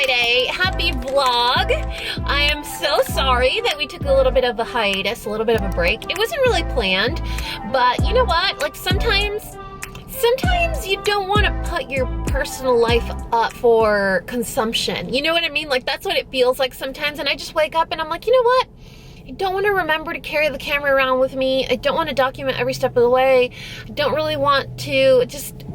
Friday. Happy vlog. I am so sorry that we took a little bit of a hiatus, a little bit of a break. It wasn't really planned, but you know what? Like sometimes you don't want to put your personal life up for consumption. You know what I mean? Like that's what it feels like sometimes. And I just wake up and I'm like, you know what? I don't want to remember to carry the camera around with me. I don't want to document every step of the way. I don't really want to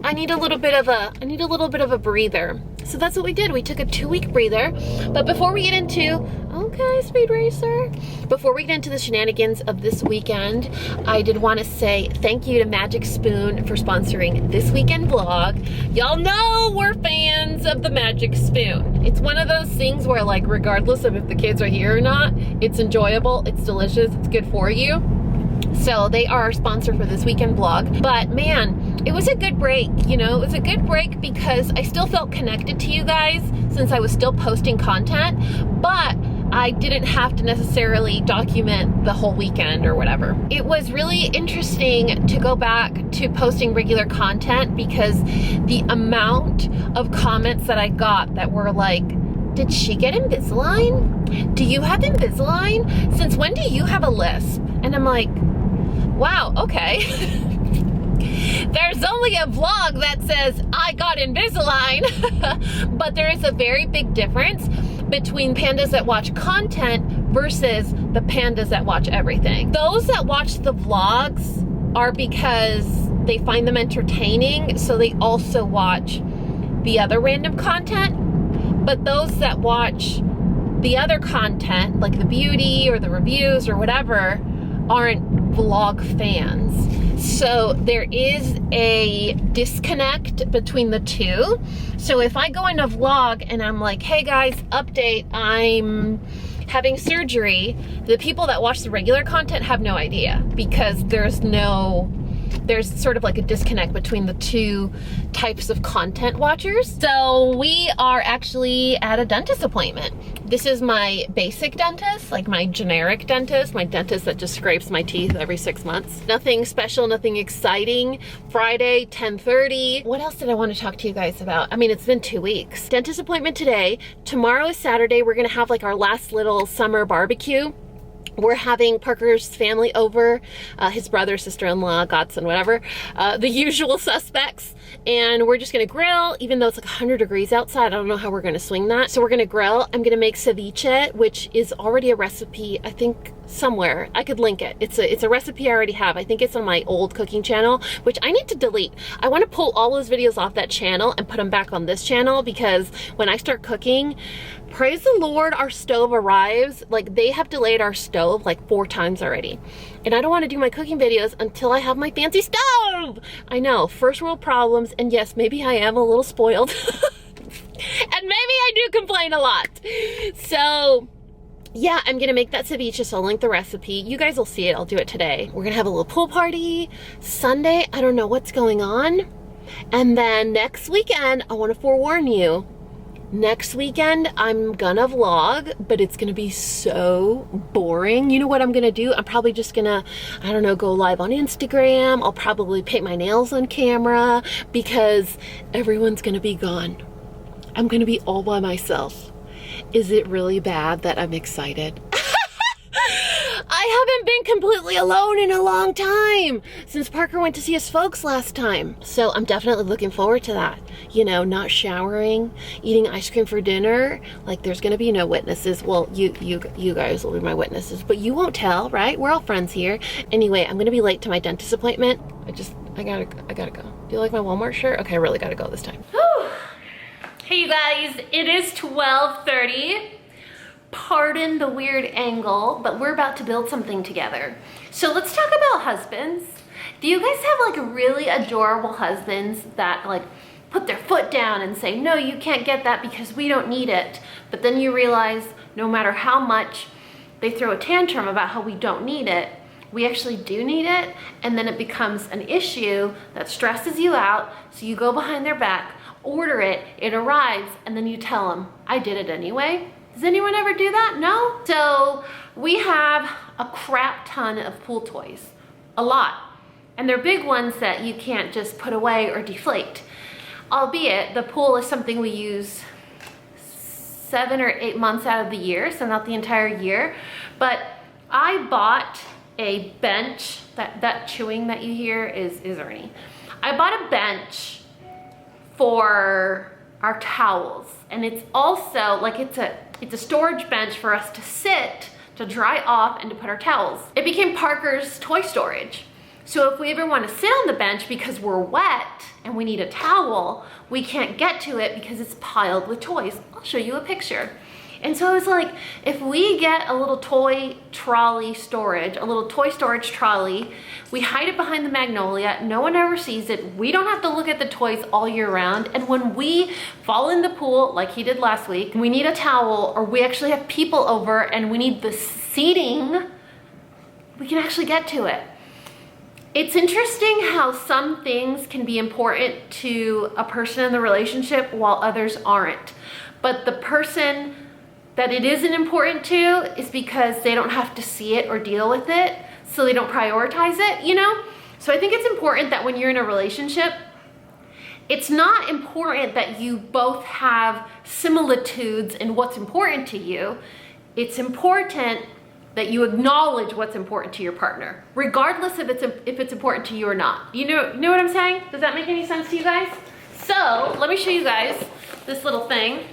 I need a little bit of a breather. So that's what we did. We took a 2-week breather. But before we get into, okay, Speed Racer. Before we get into the shenanigans of this weekend, I did want to say thank you to Magic Spoon for sponsoring this weekend vlog. Y'all know we're fans of the Magic Spoon. It's one of those things where like regardless of if the kids are here or not, it's enjoyable, it's delicious, it's good for you. So they are our sponsor for this weekend vlog. But man, it was a good break, you know? It was a good break because I still felt connected to you guys since I was still posting content, but I didn't have to necessarily document the whole weekend or whatever. It was really interesting to go back to posting regular content because the amount of comments that I got that were like, did she get Invisalign? Do you have Invisalign? Since when do you have a lisp? And I'm like, wow, okay. There's only a vlog that says I got Invisalign, but there is a very big difference between pandas that watch content versus the pandas that watch everything. Those that watch the vlogs are because they find them entertaining, so they also watch the other random content. But those that watch the other content, like the beauty or the reviews or whatever, aren't vlog fans. So there is a disconnect between the two. So if I go in a vlog and I'm like, hey guys, update, I'm having surgery, the people that watch the regular content have no idea because there's sort of like a disconnect between the two types of content watchers. So we are actually at a dentist appointment. This is my basic dentist, like my generic dentist, my dentist that just scrapes my teeth every 6 months. Nothing special, nothing exciting. Friday, 10:30. What else did I want to talk to you guys about? I mean, it's been 2 weeks. Dentist appointment today. Tomorrow is Saturday. We're gonna have like our last little summer barbecue. We're having Parker's family over, his brother, sister-in-law, godson, whatever, the usual suspects. And we're just gonna grill, even though it's like 100 degrees outside. I don't know how we're gonna swing that. So we're gonna grill. I'm gonna make ceviche, which is already a recipe, I think somewhere. I could link it. It's a recipe I already have. I think it's on my old cooking channel, which I need to delete. I wanna pull all those videos off that channel and put them back on this channel because when I start cooking, praise the Lord, our stove arrives. Like they have delayed our stove like 4 times already. And I don't want to do my cooking videos until I have my fancy stove. I know, first world problems. And yes, maybe I am a little spoiled. And maybe I do complain a lot. So yeah, I'm gonna make that ceviche, so I'll link the recipe. You guys will see it, I'll do it today. We're gonna have a little pool party. Sunday, I don't know what's going on. And then next weekend, I wanna forewarn you, next weekend, I'm gonna vlog, but it's gonna be so boring. You know what I'm gonna do? I'm probably just gonna, I don't know, go live on Instagram. I'll probably paint my nails on camera because everyone's gonna be gone. I'm gonna be all by myself. Is it really bad that I'm excited? I haven't been completely alone in a long time since Parker went to see his folks last time. So I'm definitely looking forward to that. You know, not showering, eating ice cream for dinner. Like there's gonna be no witnesses. Well, you guys will be my witnesses, but you won't tell, right? We're all friends here. Anyway, I'm gonna be late to my dentist appointment. I gotta go. Do you like my Walmart shirt? Okay, I really gotta go this time. Whew. Hey you guys, it is 12:30. Pardon the weird angle, but we're about to build something together. So let's talk about husbands. Do you guys have like really adorable husbands that like put their foot down and say, no, you can't get that because we don't need it. But then you realize no matter how much they throw a tantrum about how we don't need it, we actually do need it. And then it becomes an issue that stresses you out. So you go behind their back, order it, it arrives, and then you tell them, I did it anyway. Does anyone ever do that? No? So we have a crap ton of pool toys, a lot. And they're big ones that you can't just put away or deflate. Albeit the pool is something we use 7 or 8 months out of the year, so not the entire year. But I bought a bench, that chewing that you hear is Ernie. I bought a bench for our towels, and it's also like it's a storage bench for us to sit, to dry off, and to put our towels. It became Parker's toy storage. So if we ever want to sit on the bench because we're wet and we need a towel, we can't get to it because it's piled with toys. I'll show you a picture. And so I was like, if we get a little toy trolley storage, a little toy storage trolley, we hide it behind the magnolia, no one ever sees it, we don't have to look at the toys all year round, and when we fall in the pool, like he did last week, we need a towel, or we actually have people over and we need the seating, we can actually get to it. It's interesting how some things can be important to a person in the relationship while others aren't. But the person that it isn't important to is because they don't have to see it or deal with it, so they don't prioritize it, you know? So I think it's important that when you're in a relationship, it's not important that you both have similitudes in what's important to you. It's important that you acknowledge what's important to your partner, regardless if it's important to you or not. You know what I'm saying? Does that make any sense to you guys? So let me show you guys this little thing.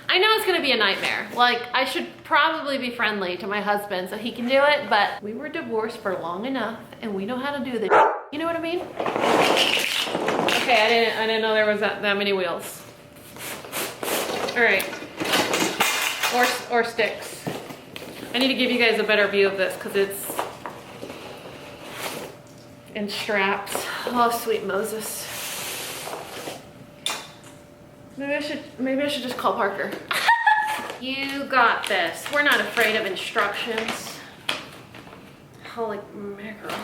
I know it's gonna be a nightmare. Like, I should probably be friendly to my husband so he can do it, but we were divorced for long enough and we know how to do this. You know what I mean? Okay, I didn't know there was that many wheels. All right, or sticks. I need to give you guys a better view of this because it's in straps. Oh, sweet Moses. Maybe I should just call Parker. You got this. We're not afraid of instructions. Holy mackerel.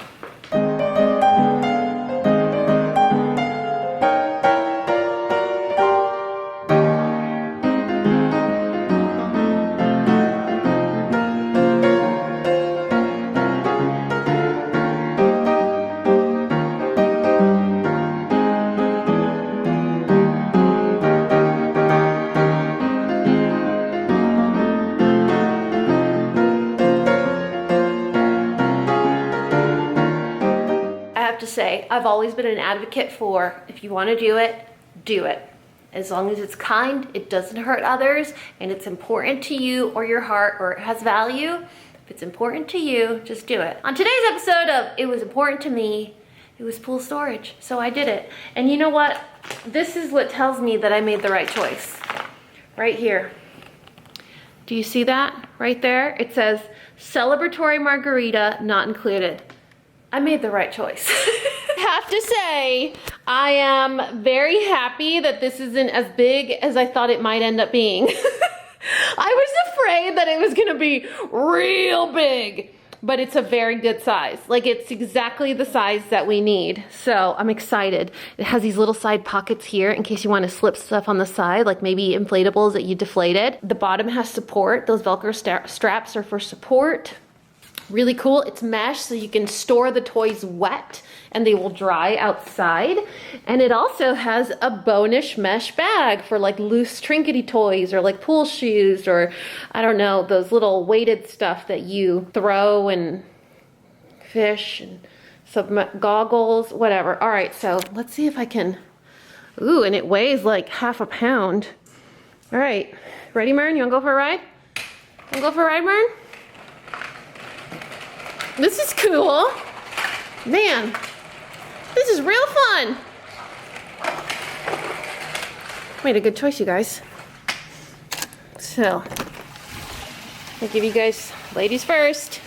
Say, I've always been an advocate for, if you want to do it, do it. As long as it's kind, it doesn't hurt others, and it's important to you or your heart, or it has value. If it's important to you, just do it. On today's episode of It Was Important to Me, it was pool storage, so I did it. And you know what? This is what tells me that I made the right choice. Right here. Do you see that? Right there? It says, celebratory margarita not included. I made the right choice. I have to say, I am very happy that this isn't as big as I thought it might end up being. I was afraid that it was gonna be real big, but it's a very good size. Like, it's exactly the size that we need. So I'm excited. It has these little side pockets here in case you want to slip stuff on the side, like maybe inflatables that you deflated. The bottom has support. Those Velcro straps are for support. Really cool. It's mesh, so you can store the toys wet and they will dry outside. And it also has a bonish mesh bag for like loose trinkety toys, or like pool shoes, or I don't know, those little weighted stuff that you throw, and fish and some goggles, whatever. All right, so let's see if I can, ooh, and it weighs like half a pound. All right, ready, Mern? You wanna go for a ride? Wanna go for a ride, Mern? This is cool. Man, this is real fun. Made a good choice, you guys. So, I'll give you guys, ladies first.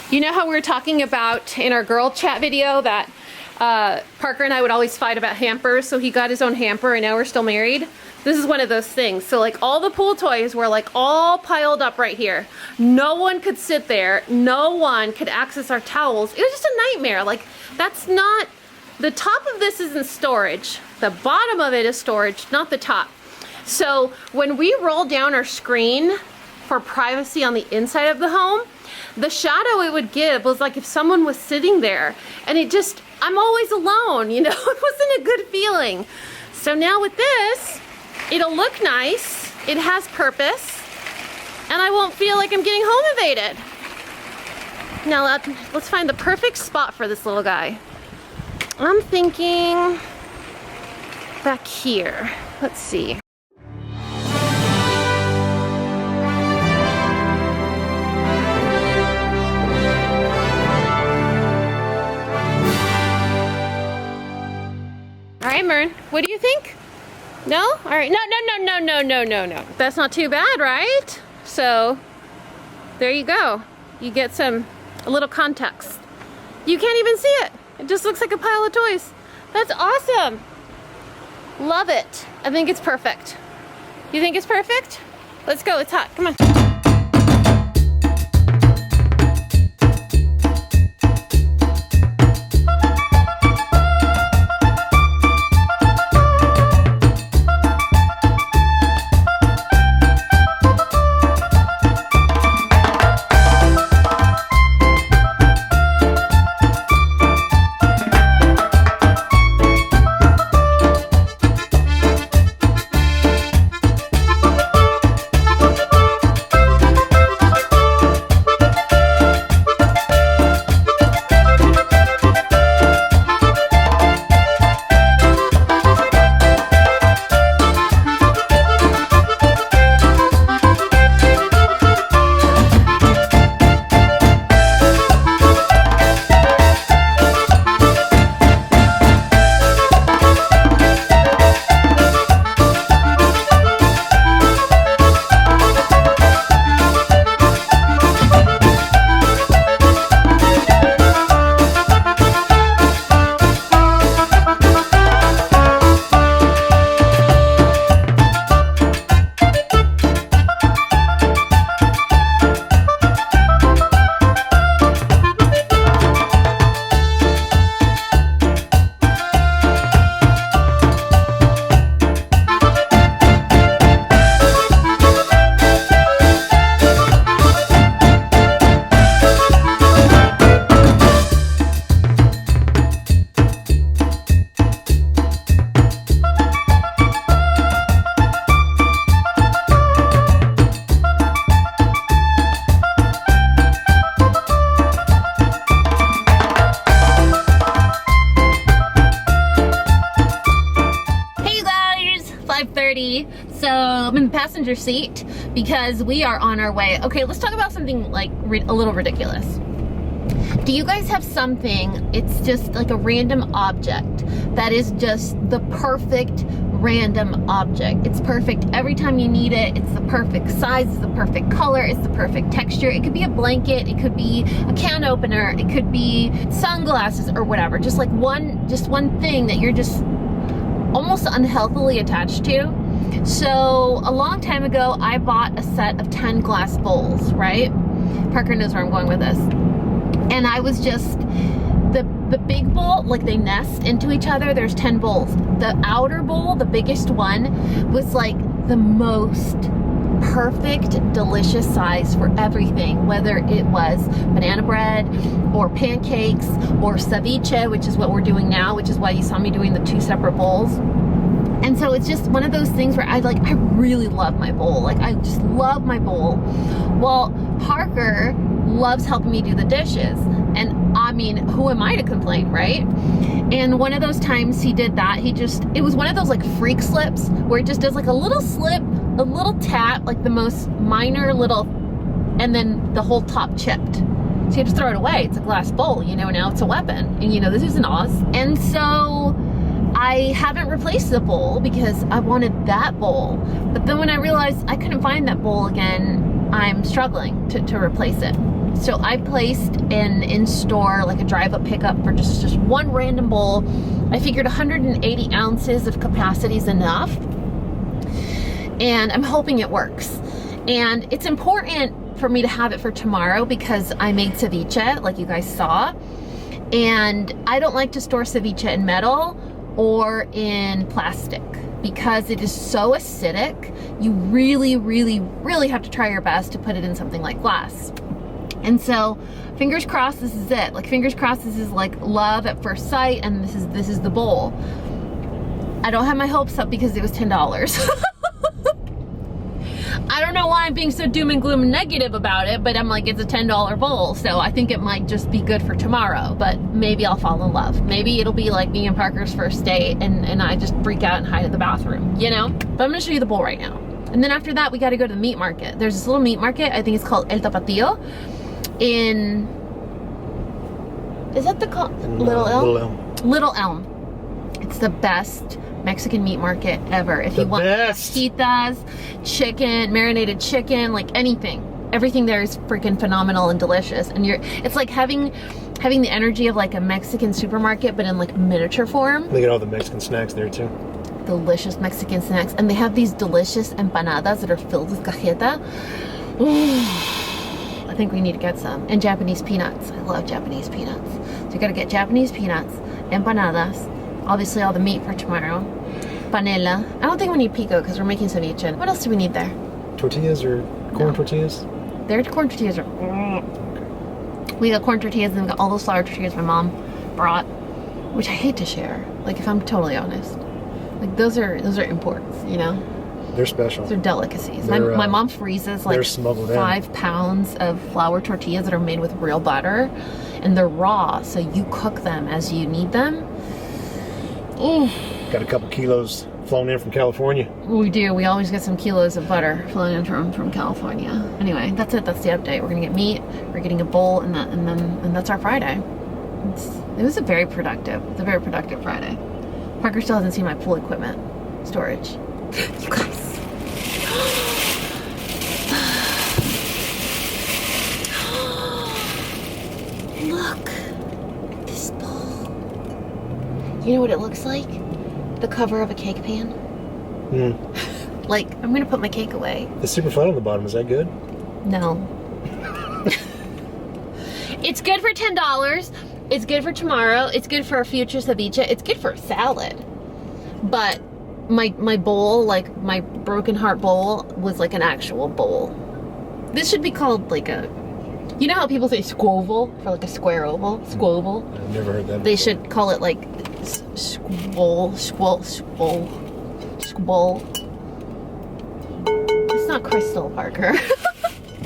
You know how we were talking about in our girl chat video that Parker and I would always fight about hampers, so he got his own hamper and now we're still married? This is one of those things. So like all the pool toys were like all piled up right here. No one could sit there. No one could access our towels. It was just a nightmare. Like, that's not, the top of this isn't storage. The bottom of it is storage, not the top. So when we roll down our screen for privacy on the inside of the home, the shadow it would give was like if someone was sitting there, and it just, I'm always alone, you know? It wasn't a good feeling. So now with this, it'll look nice, it has purpose, and I won't feel like I'm getting home invaded. Now let's find the perfect spot for this little guy. I'm thinking back here. Let's see. All right, Mern, what do you think? No? All right, no. That's not too bad, right? So, there you go. You get a little context. You can't even see it. It just looks like a pile of toys. That's awesome. Love it. I think it's perfect. You think it's perfect? Let's go, it's hot, come on. So I'm in the passenger seat because we are on our way. Okay, let's talk about something like a little ridiculous. Do you guys have something, it's just like a random object that is just the perfect random object? It's perfect every time you need it. It's the perfect size, it's the perfect color, it's the perfect texture. It could be a blanket, it could be a can opener, it could be sunglasses or whatever. Just like one thing that you're just almost unhealthily attached to. So a long time ago, I bought a set of 10 glass bowls, right? Parker knows where I'm going with this. And I was just, the big bowl, like they nest into each other, there's 10 bowls. The outer bowl, the biggest one, was like the most perfect, delicious size for everything, whether it was banana bread or pancakes or ceviche, which is what we're doing now, which is why you saw me doing the 2 separate bowls. And so it's just one of those things where I really love my bowl. Like, I just love my bowl. Well, Parker loves helping me do the dishes. And I mean, who am I to complain, right? And one of those times he did that, it was one of those like freak slips where it just does like a little slip, a little tap, like the most minor little, and then the whole top chipped. So you have to throw it away. It's a glass bowl, you know, now it's a weapon. And you know, this is an Oz. And so I haven't replaced the bowl because I wanted that bowl. But then when I realized I couldn't find that bowl again, I'm struggling to replace it. So I placed an in-store, like a drive-up pickup for just one random bowl. I figured 180 ounces of capacity is enough. And I'm hoping it works. And it's important for me to have it for tomorrow because I made ceviche, like you guys saw. And I don't like to store ceviche in metal or in plastic because it is so acidic. You really, really, really have to try your best to put it in something like glass. And so fingers crossed this is it. Like fingers crossed this is like love at first sight and this is the bowl. I don't have my hopes up because it was $10. I don't know why I'm being so doom and gloom and negative about it, but I'm like, it's a $10 bowl, so I think it might just be good for tomorrow, but maybe I'll fall in love. Maybe it'll be like me and Parker's first date and I just freak out and hide in the bathroom, you know? But I'm gonna show you the bowl right now. And then after that, we gotta go to the meat market. There's this little meat market, I think it's called El Tapatío, in, is that the Little Elm? Little Elm. Little Elm. It's the best Mexican meat market ever. If you want fajitas, chicken, marinated chicken, like anything, everything there is freaking phenomenal and delicious. And it's like having the energy of like a Mexican supermarket, but in like miniature form. They get all the Mexican snacks there too. Delicious Mexican snacks, and they have these delicious empanadas that are filled with cajeta. I think we need to get some. And Japanese peanuts. I love Japanese peanuts. So you gotta get Japanese peanuts, empanadas. Obviously all the meat for tomorrow. Panela. I don't think we need pico because we're making ceviche. What else do we need there? Tortillas or corn tortillas? Their corn tortillas are... We got corn tortillas and we got all those flour tortillas my mom brought, which I hate to share. Like if I'm totally honest. Like those are imports, you know? They're special. They're delicacies. My mom freezes like 5 pounds of flour tortillas that are made with real butter, and they're raw, so you cook them as you need them. Ooh. Got a couple kilos flown in from California. We do. We always get some kilos of butter flown in from California. Anyway, that's it. That's the update. We're gonna get meat. We're getting a bowl, and that's our Friday. It was a very productive Friday. Parker still hasn't seen my pool equipment storage. You guys. Look. This bowl. You know what it looks like? The cover of a cake pan. Like, I'm gonna put my cake away. The super flat on the bottom, is that good? No. It's good for $10. It's good for tomorrow. It's good for a future ceviche. It's good for a salad. But my bowl, like my broken heart bowl, was like an actual bowl. This should be called like a, you know how people say squoval for like a square oval? Squoval. I've never heard that. They should call it like squol. It's not crystal, Parker.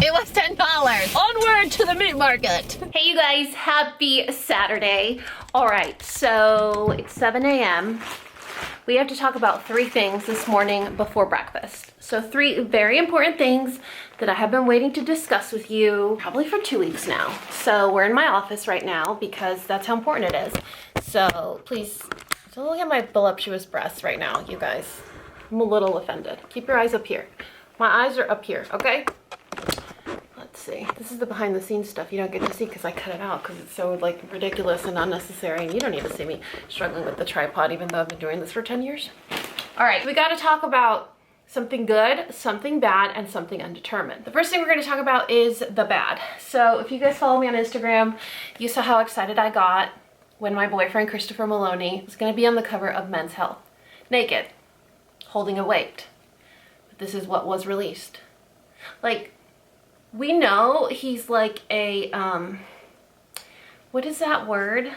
It was $10. Onward to the meat market. Hey you guys, happy Saturday. All right, so it's 7 a.m. We have to talk about 3 things this morning before breakfast. So 3 very important things that I have been waiting to discuss with you probably for 2 weeks now. So we're in my office right now because that's how important it is. So please don't look at my voluptuous breasts right now, you guys. I'm a little offended. Keep your eyes up here. My eyes are up here, okay? Let's see. This is the behind the scenes stuff you don't get to see because I cut it out because it's so like ridiculous and unnecessary, and you don't need to see me struggling with the tripod even though I've been doing this for 10 years. All right, we got to talk about something good, something bad, and something undetermined. The first thing we're going to talk about is the bad. So if you guys follow me on Instagram, you saw how excited I got when my boyfriend Christopher Maloney was going to be on the cover of Men's Health, naked, holding a weight. But this is what was released. Like, we know he's like a, what is that word?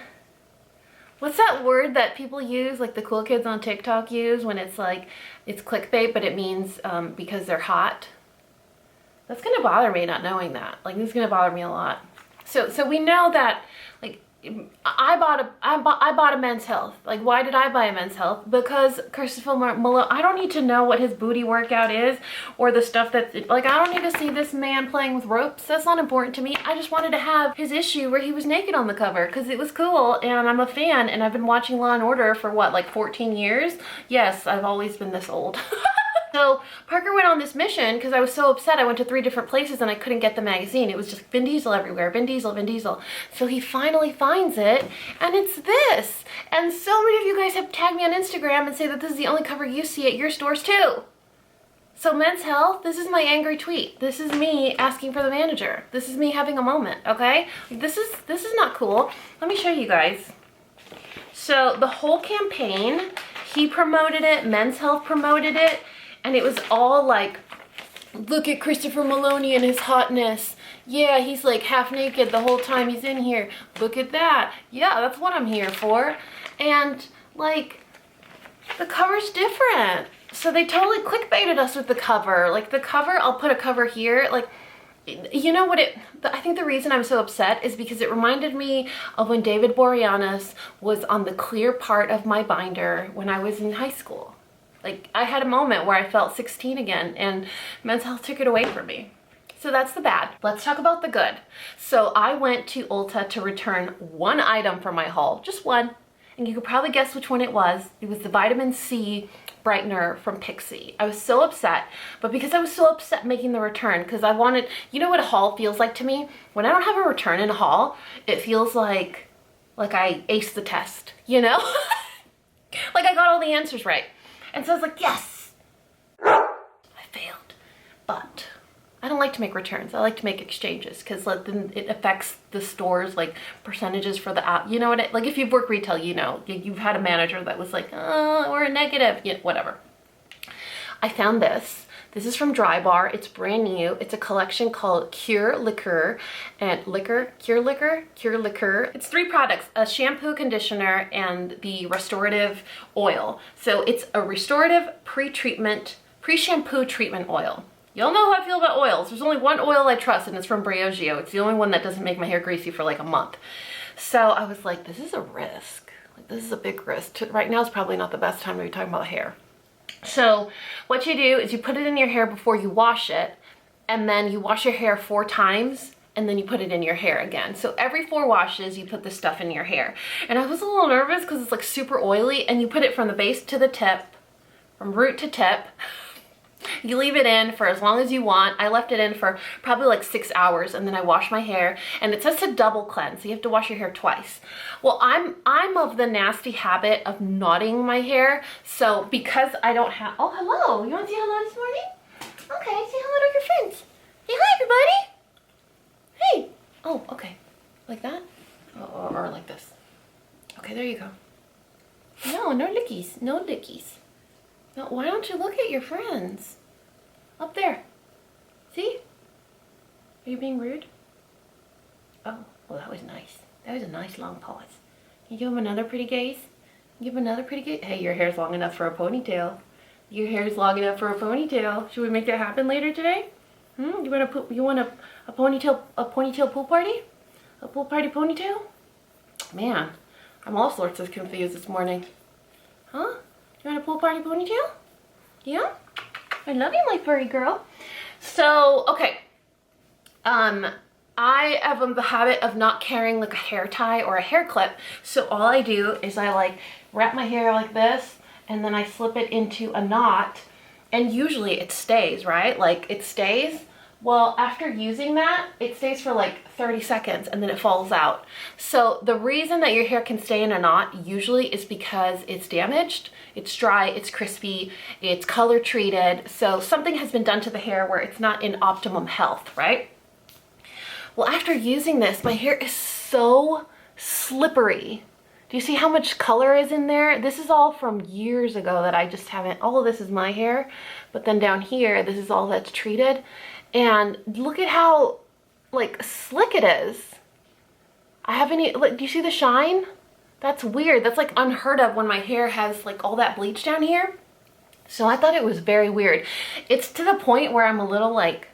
What's that word that people use, like the cool kids on TikTok use when it's like, it's clickbait, but it means because they're hot? That's gonna bother me not knowing that. Like, this is gonna bother me a lot. So we know that, like, I bought a Men's Health. Like, why did I buy a Men's Health? Because Christopher Malone, I don't need to know what his booty workout is or the stuff that's, like, I don't need to see this man playing with ropes. That's not important to me. I just wanted to have his issue where he was naked on the cover because it was cool and I'm a fan and I've been watching Law & Order for what, like 14 years? Yes, I've always been this old. So Parker went on this mission because I was so upset. I went to 3 different places and I couldn't get the magazine. It was just Vin Diesel everywhere, Vin Diesel, Vin Diesel. So he finally finds it and it's this. And so many of you guys have tagged me on Instagram and say that this is the only cover you see at your stores too. So Men's Health, this is my angry tweet. This is me asking for the manager. This is me having a moment, okay? This is not cool. Let me show you guys. So the whole campaign, he promoted it, Men's Health promoted it, and it was all like, look at Christopher Maloney and his hotness. Yeah, he's like half naked the whole time he's in here. Look at that. Yeah, that's what I'm here for. And like, the cover's different. So they totally clickbaited us with the cover. Like the cover, I'll put a cover here. Like, you know what I think the reason I'm so upset is because it reminded me of when David Boreanaz was on the clear part of my binder when I was in high school. Like, I had a moment where I felt 16 again, and Men's Health took it away from me. So that's the bad. Let's talk about the good. So I went to Ulta to return one item from my haul, just one. And you could probably guess which one it was. It was the vitamin C brightener from Pixi. I was so upset, but because I was so upset making the return, because I wanted, you know what a haul feels like to me? When I don't have a return in a haul, it feels like I aced the test, you know? Like I got all the answers right. And so I was like, yes, I failed. But I don't like to make returns. I like to make exchanges because then it affects the store's like percentages for the app. You know what? Like if you've worked retail, you know, you've had a manager that was like, oh, we're a negative, yeah, whatever. I found this. This is from Dry Bar. It's brand new. It's a collection called Cure Liqueur and Cure Liqueur. It's 3 products, a shampoo, conditioner, and the restorative oil. So it's a restorative pre-shampoo treatment oil. Y'all know how I feel about oils. There's only one oil I trust, and it's from Briogeo. It's the only one that doesn't make my hair greasy for like a month. So I was like, this is a risk. Like, this is a big risk. Right now is probably not the best time to be talking about hair. So what you do is you put it in your hair before you wash it, and then you wash your hair 4 times, and then you put it in your hair again. So every 4 washes, you put this stuff in your hair. And I was a little nervous because it's like super oily, and you put it from the base to the tip, from root to tip. You leave it in for as long as you want. I left it in for probably like 6 hours, and then I washed my hair, and it says to double cleanse, so you have to wash your hair twice. Well, I'm of the nasty habit of knotting my hair, so because I don't have, oh, hello, you want to say hello this morning? Okay, say hello to your friends. Say hi, everybody. Hey. Oh, okay, like that? Or like this. Okay, there you go. No lickies, no lickies. Now, why don't you look at your friends? Up there. See? Are you being rude? Oh, well, that was nice. That was a nice long pause. Can you give him another pretty gaze? Give him another pretty gaze? Hey, your hair's long enough for a ponytail. Your hair's long enough for a ponytail. Should we make that happen later today? You want a ponytail pool party? A pool party ponytail? Man, I'm all sorts of confused this morning. Huh? You want a pool party ponytail? Yeah? I love you, my furry girl. So, okay. I have the habit of not carrying like a hair tie or a hair clip. So all I do is I like wrap my hair like this, and then I slip it into a knot, and usually it stays, right? Like it stays. Well, after using that, it stays for like 30 seconds and then it falls out. So the reason that your hair can stay in a knot usually is because it's damaged, it's dry, it's crispy, it's color treated. So something has been done to the hair where it's not in optimum health, right? Well, after using this, my hair is so slippery. Do you see how much color is in there? This is all from years ago that I just haven't, all of this is my hair, but then down here, this is all that's treated. And look at how like slick it is. I haven't, like, do you see the shine? That's weird. That's like unheard of when my hair has like all that bleach down here. So I thought it was very weird. It's to the point where I'm a little like,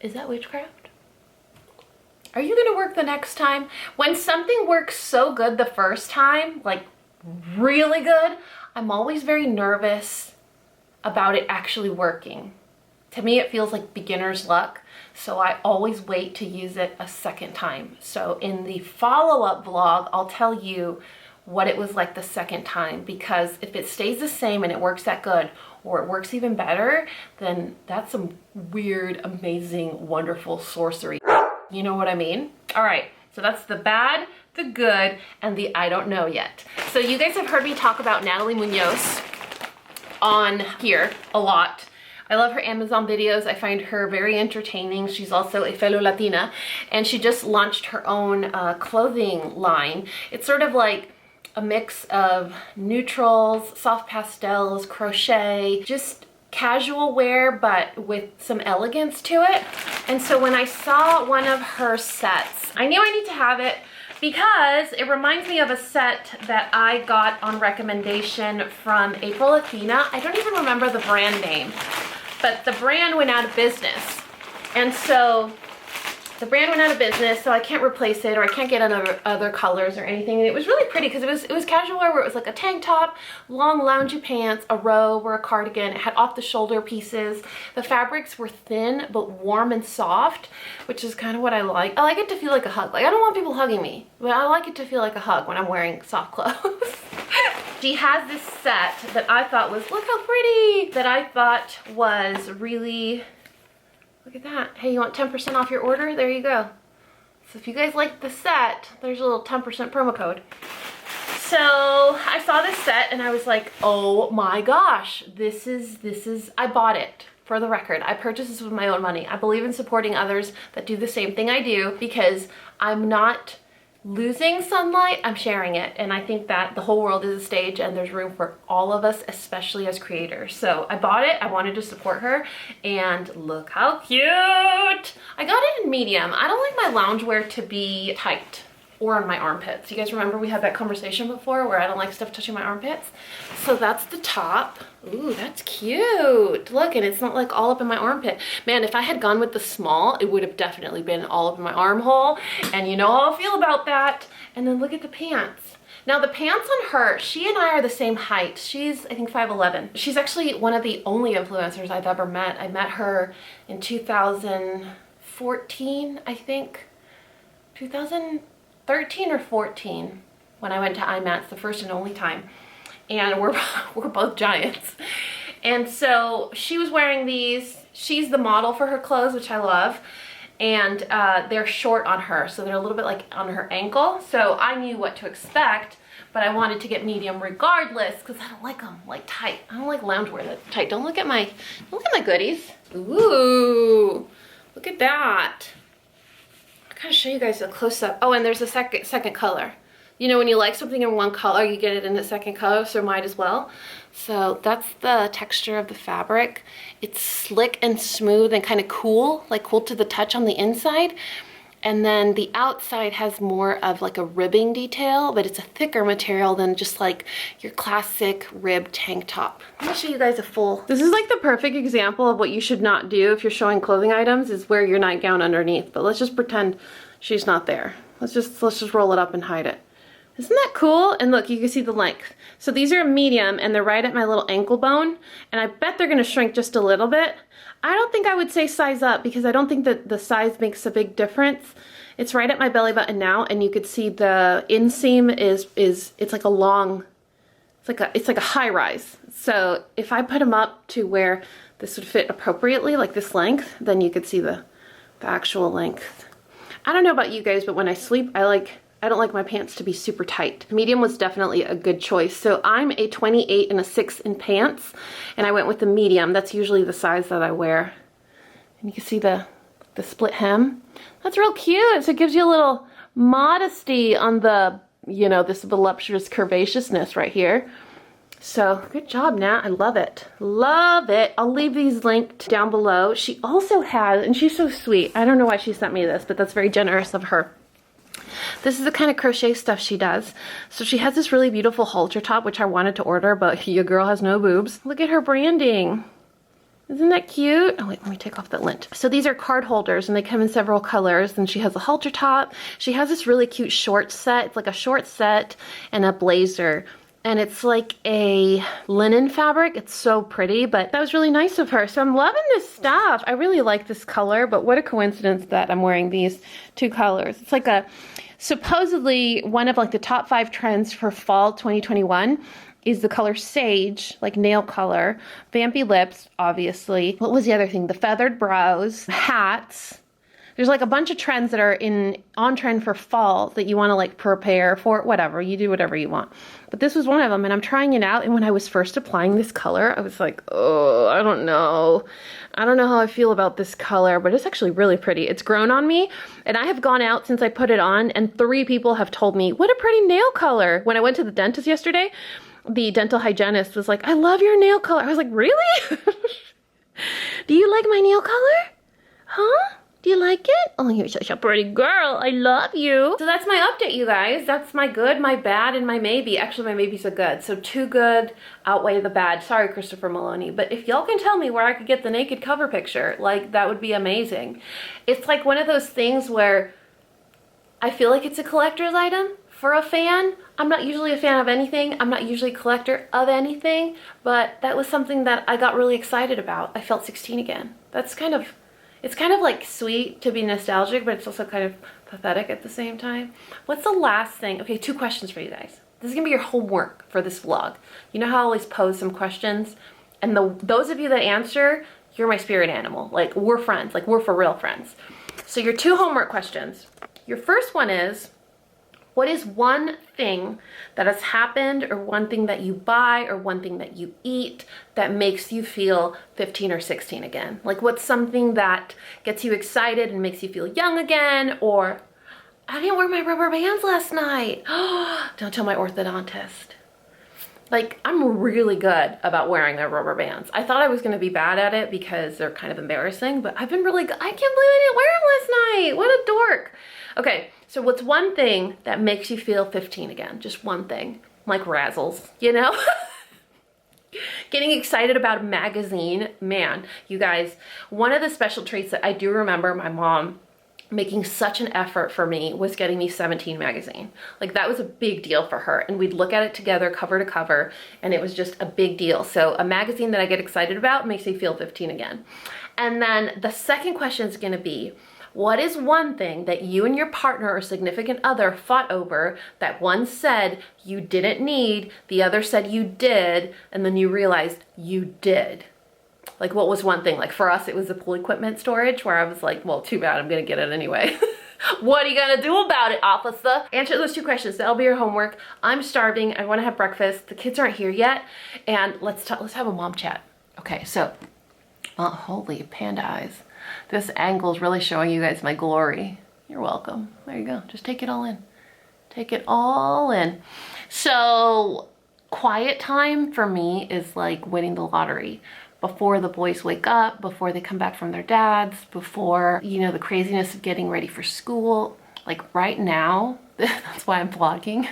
is that witchcraft? Are you gonna work the next time? When something works so good the first time, like really good, I'm always very nervous about it actually working. To me, it feels like beginner's luck, so I always wait to use it a second time. So in the follow-up vlog, I'll tell you what it was like the second time, because if it stays the same and it works that good, or it works even better, then that's some weird, amazing, wonderful sorcery. You know what I mean? All right, so that's the bad, the good, and the I don't know yet. So you guys have heard me talk about Natalie Munoz on here a lot. I love her Amazon videos. I find her very entertaining. She's also a fellow Latina, and she just launched her own clothing line. It's sort of like a mix of neutrals, soft pastels, crochet, just casual wear, but with some elegance to it. And so when I saw one of her sets, I knew I need to have it because it reminds me of a set that I got on recommendation from April Athena. I don't even remember the brand name, but the brand went out of business. And so the brand went out of business, so I can't replace it, or I can't get other colors or anything. And it was really pretty because it was casual wear where it was like a tank top, long loungy pants, a robe or a cardigan. It had off the shoulder pieces. The fabrics were thin but warm and soft, which is kind of what I like. I like it to feel like a hug. Like, I don't want people hugging me, but I like it to feel like a hug when I'm wearing soft clothes. She has this set that I thought was, look how pretty, that I thought was really, look at that. Hey, you want 10% off your order? There you go. So if you guys like the set, there's a little 10% promo code. So I saw this set and I was like, oh my gosh, this is, I bought it. For the record, I purchased this with my own money. I believe in supporting others that do the same thing I do because I'm not losing sunlight, I'm sharing it. And I think that the whole world is a stage and there's room for all of us, especially as creators. So I bought it, I wanted to support her, and look how cute. I got it in medium. I don't like my loungewear to be tight or on my armpits. You guys remember we had that conversation before where I don't like stuff touching my armpits? So that's the top. Ooh, that's cute. Look, and it's not like all up in my armpit. Man, if I had gone with the small, it would have definitely been all up in my armhole. And you know how I feel about that. And then look at the pants. Now the pants on her, she and I are the same height. She's, I think, 5'11". She's actually one of the only influencers I've ever met. I met her in 2014, I think. 2013 or 14 when I went to IMATS, the first and only time. And we're both giants. And so she was wearing these. She's the model for her clothes, which I love. And they're short on her, so they're a little bit like on her ankle. So I knew what to expect, but I wanted to get medium regardless because I don't like them like tight. I don't like loungewear that's tight. Don't look at my goodies. Ooh, look at that. I gotta show you guys a close up. Oh, and there's a second color. You know, when you like something in one color, you get it in a second color, so might as well. So that's the texture of the fabric. It's slick and smooth and kind of cool, like cool to the touch on the inside. And then the outside has more of like a ribbing detail, but it's a thicker material than just like your classic ribbed tank top. Let me show you guys a full. This is like the perfect example of what you should not do if you're showing clothing items, is wear your nightgown underneath. But let's just pretend she's not there. Let's just roll it up and hide it. Isn't that cool? And look, you can see the length. So these are a medium and they're right at my little ankle bone. And I bet they're gonna shrink just a little bit. I don't think I would say size up because I don't think that the size makes a big difference. It's right at my belly button now, and you could see the inseam is it's like a long, it's like a high rise. So if I put them up to where this would fit appropriately, like this length, then you could see the actual length. I don't know about you guys, but when I sleep, I don't like my pants to be super tight. Medium was definitely a good choice. So I'm a 28 and a 6 in pants, and I went with the medium. That's usually the size that I wear. And you can see the split hem. That's real cute. So it gives you a little modesty on the, you know, this voluptuous curvaceousness right here. So good job, Nat. I love it. Love it. I'll leave these linked down below. She also has, and she's so sweet. I don't know why she sent me this, but that's very generous of her. This is the kind of crochet stuff she does. So she has this really beautiful halter top, which I wanted to order, but your girl has no boobs. Look at her branding. Isn't that cute? Oh wait, let me take off that lint. So these are card holders and they come in several colors, and she has a halter top. She has this really cute short set. It's like a short set and a blazer. And it's like a linen fabric. It's so pretty, but that was really nice of her. So I'm loving this stuff. I really like this color, but what a coincidence that I'm wearing these two colors. It's like a, supposedly one of like the top 5 trends for fall 2021 is the color sage, like nail color, vampy lips, obviously. What was the other thing? The feathered brows, hats. There's like a bunch of trends that are on trend for fall that you want to like prepare for, whatever. You do whatever you want. But this was one of them, and I'm trying it out. And when I was first applying this color, I was like, oh, I don't know. I don't know how I feel about this color, but it's actually really pretty. It's grown on me, and I have gone out since I put it on, and 3 people have told me, what a pretty nail color. When I went to the dentist yesterday, the dental hygienist was like, I love your nail color. I was like, really? Do you like my nail color? Huh? Do you like it? Oh, you're such a pretty girl. I love you. So that's my update, you guys. That's my good, my bad, and my maybe. Actually, my maybe's a good. So 2 good outweigh the bad. Sorry, Christopher Maloney. But if y'all can tell me where I could get the naked cover picture, like, that would be amazing. It's like one of those things where I feel like it's a collector's item for a fan. I'm not usually a fan of anything. I'm not usually a collector of anything. But that was something that I got really excited about. I felt 16 again. That's kind of... It's kind of like sweet to be nostalgic, but it's also kind of pathetic at the same time. What's the last thing? Okay, 2 questions for you guys. This is gonna be your homework for this vlog. You know how I always pose some questions? And those of you that answer, you're my spirit animal. Like, we're friends, like we're for real friends. So your 2 homework questions. Your first one is, what is one thing that has happened, or one thing that you buy, or one thing that you eat that makes you feel 15 or 16 again? Like, what's something that gets you excited and makes you feel young again? Or, I didn't wear my rubber bands last night. Don't tell my orthodontist. Like, I'm really good about wearing my rubber bands. I thought I was gonna be bad at it because they're kind of embarrassing, but I've been really good. I can't believe I didn't wear them last night. What a dork. Okay, so what's one thing that makes you feel 15 again? Just one thing, like Razzles, you know? Getting excited about a magazine. Man, you guys, one of the special treats that I do remember my mom making such an effort for me was getting me 17 magazine. Like, that was a big deal for her, and we'd look at it together cover to cover, and it was just a big deal. So a magazine that I get excited about makes me feel 15 again. And then the second question is gonna be, what is one thing that you and your partner or significant other fought over that one said you didn't need, the other said you did, and then you realized you did? Like, what was one thing? Like, for us, it was the pool equipment storage, where I was like, well, too bad, I'm gonna get it anyway. What are you gonna do about it, officer? Answer those 2 questions. That'll be your homework. I'm starving. I wanna have breakfast. The kids aren't here yet. And let's have a mom chat. Okay, so, holy panda eyes. This angle is really showing you guys my glory. You're welcome. There you go. Just take it all in. Take it all in. So, quiet time for me is like winning the lottery. Before the boys wake up, before they come back from their dads, before, you know, the craziness of getting ready for school. Like, right now, that's why I'm vlogging.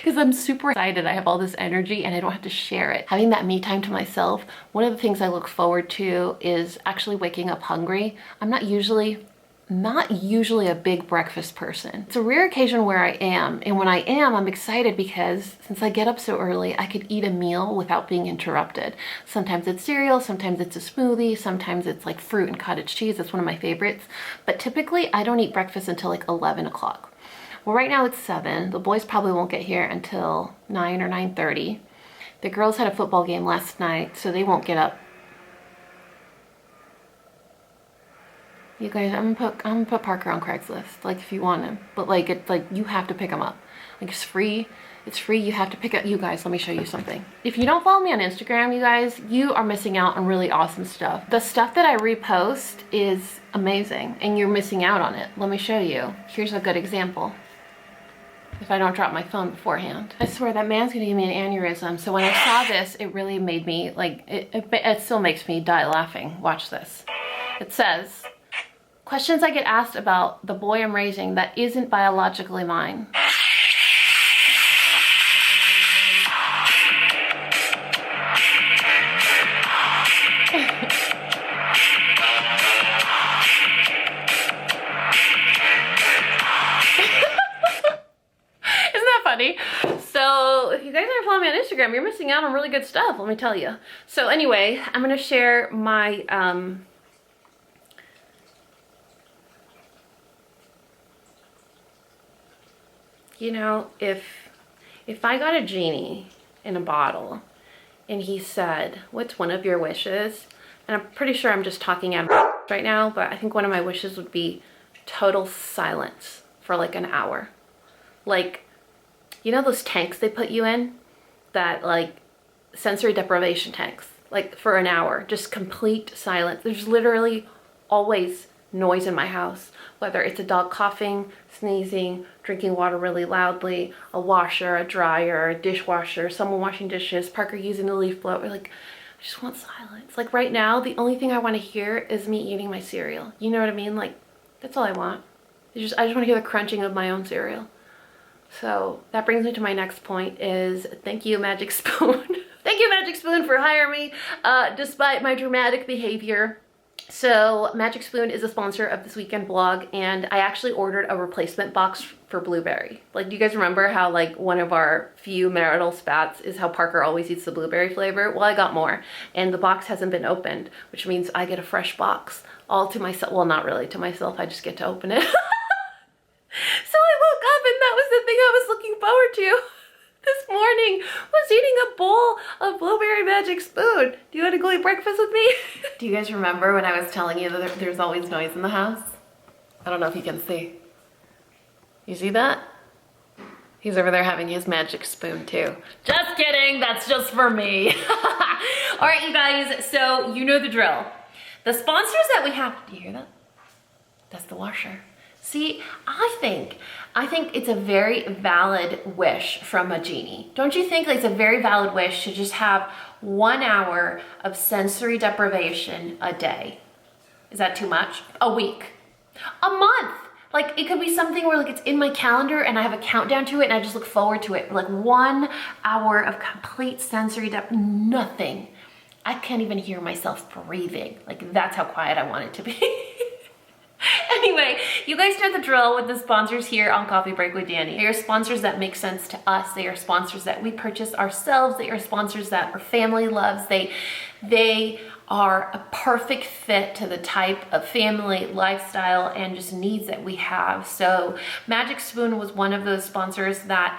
Because I'm super excited. I have all this energy and I don't have to share it. Having that me time to myself, one of the things I look forward to is actually waking up hungry. I'm not usually a big breakfast person. It's a rare occasion where I am, and when I am, I'm excited because since I get up so early, I could eat a meal without being interrupted. Sometimes it's cereal, sometimes it's a smoothie, sometimes it's like fruit and cottage cheese. That's one of my favorites. But typically, I don't eat breakfast until like 11 o'clock. Well, right now it's 7. The boys probably won't get here until 9 or 9:30. The girls had a football game last night, so they won't get up. You guys, I'm gonna put Parker on Craigslist, like, if you want him. But like, it's like, you have to pick him up. Like, it's free, you have to pick up. You guys, let me show you something. If you don't follow me on Instagram, you guys, you are missing out on really awesome stuff. The stuff that I repost is amazing, and you're missing out on it. Let me show you. Here's a good example. If I don't drop my phone beforehand. I swear that man's gonna give me an aneurysm. So when I saw this, it really made me, like, it still makes me die laughing. Watch this. It says, questions I get asked about the boy I'm raising that isn't biologically mine. So if you guys aren't following me on Instagram, you're missing out on really good stuff, let me tell you. So anyway, I'm gonna share my you know, if I got a genie in a bottle and he said, what's one of your wishes? And I'm pretty sure I'm just talking out of right now, but I think one of my wishes would be total silence for like an hour. Like, you know those tanks they put you in? That, like, sensory deprivation tanks. Like, for an hour. Just complete silence. There's literally always noise in my house, whether it's a dog coughing, sneezing, drinking water really loudly, a washer, a dryer, a dishwasher, someone washing dishes, Parker using the leaf blower. Like, I just want silence. Like right now, the only thing I want to hear is me eating my cereal. You know what I mean? Like, that's all I want. I just want to hear the crunching of my own cereal. So that brings me to my next point is thank you, Magic Spoon. Thank you, Magic Spoon, for hiring me despite my dramatic behavior. So Magic Spoon is a sponsor of this weekend vlog, and I actually ordered a replacement box for blueberry. Like, do you guys remember how like one of our few marital spats is how Parker always eats the blueberry flavor? Well, I got more, and the box hasn't been opened, which means I get a fresh box all to myself. Well, not really to myself, I just get to open it. So I woke up and that was the thing I was looking forward to this morning, was eating a bowl of blueberry Magic Spoon. Do you want to go eat breakfast with me? Do you guys remember when I was telling you that there's always noise in the house? I don't know if you can see. You see that? He's over there having his Magic Spoon too. Just kidding, that's just for me. All right, you guys, so you know the drill. The sponsors that we have, do you hear that? That's the washer. See, I think it's a very valid wish from a genie. Don't you think like it's a very valid wish to just have 1 hour of sensory deprivation a day? Is that too much? A week? A month? Like it could be something where like it's in my calendar and I have a countdown to it and I just look forward to it. Like 1 hour of complete sensory nothing. I can't even hear myself breathing. Like that's how quiet I want it to be. Anyway, you guys know the drill with the sponsors here on Coffee Break with Dani. They are sponsors that make sense to us. They are sponsors that we purchase ourselves. They are sponsors that our family loves. They are a perfect fit to the type of family, lifestyle, and just needs that we have. So Magic Spoon was one of those sponsors that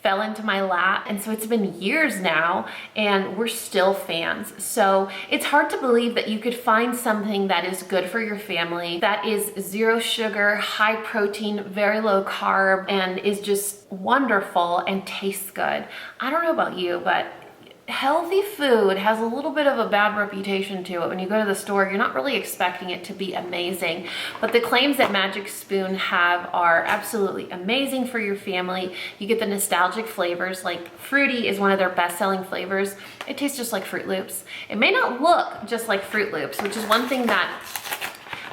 fell into my lap, and so it's been years now and we're still fans. So it's hard to believe that you could find something that is good for your family, that is 0 sugar, high protein, very low carb, and is just wonderful and tastes good. I don't know about you, but healthy food has a little bit of a bad reputation to it. When you go to the store, you're not really expecting it to be amazing, but the claims that Magic Spoon have are absolutely amazing for your family. You get the nostalgic flavors, like fruity is one of their best-selling flavors. It tastes just like Fruit Loops. It may not look just like Fruit Loops, which is one thing that,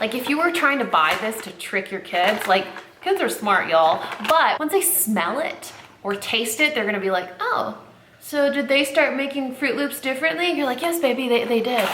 like if you were trying to buy this to trick your kids, like kids are smart, y'all, but once they smell it or taste it, they're gonna be like, oh, so did they start making Fruit Loops differently? You're like, yes, baby, they did.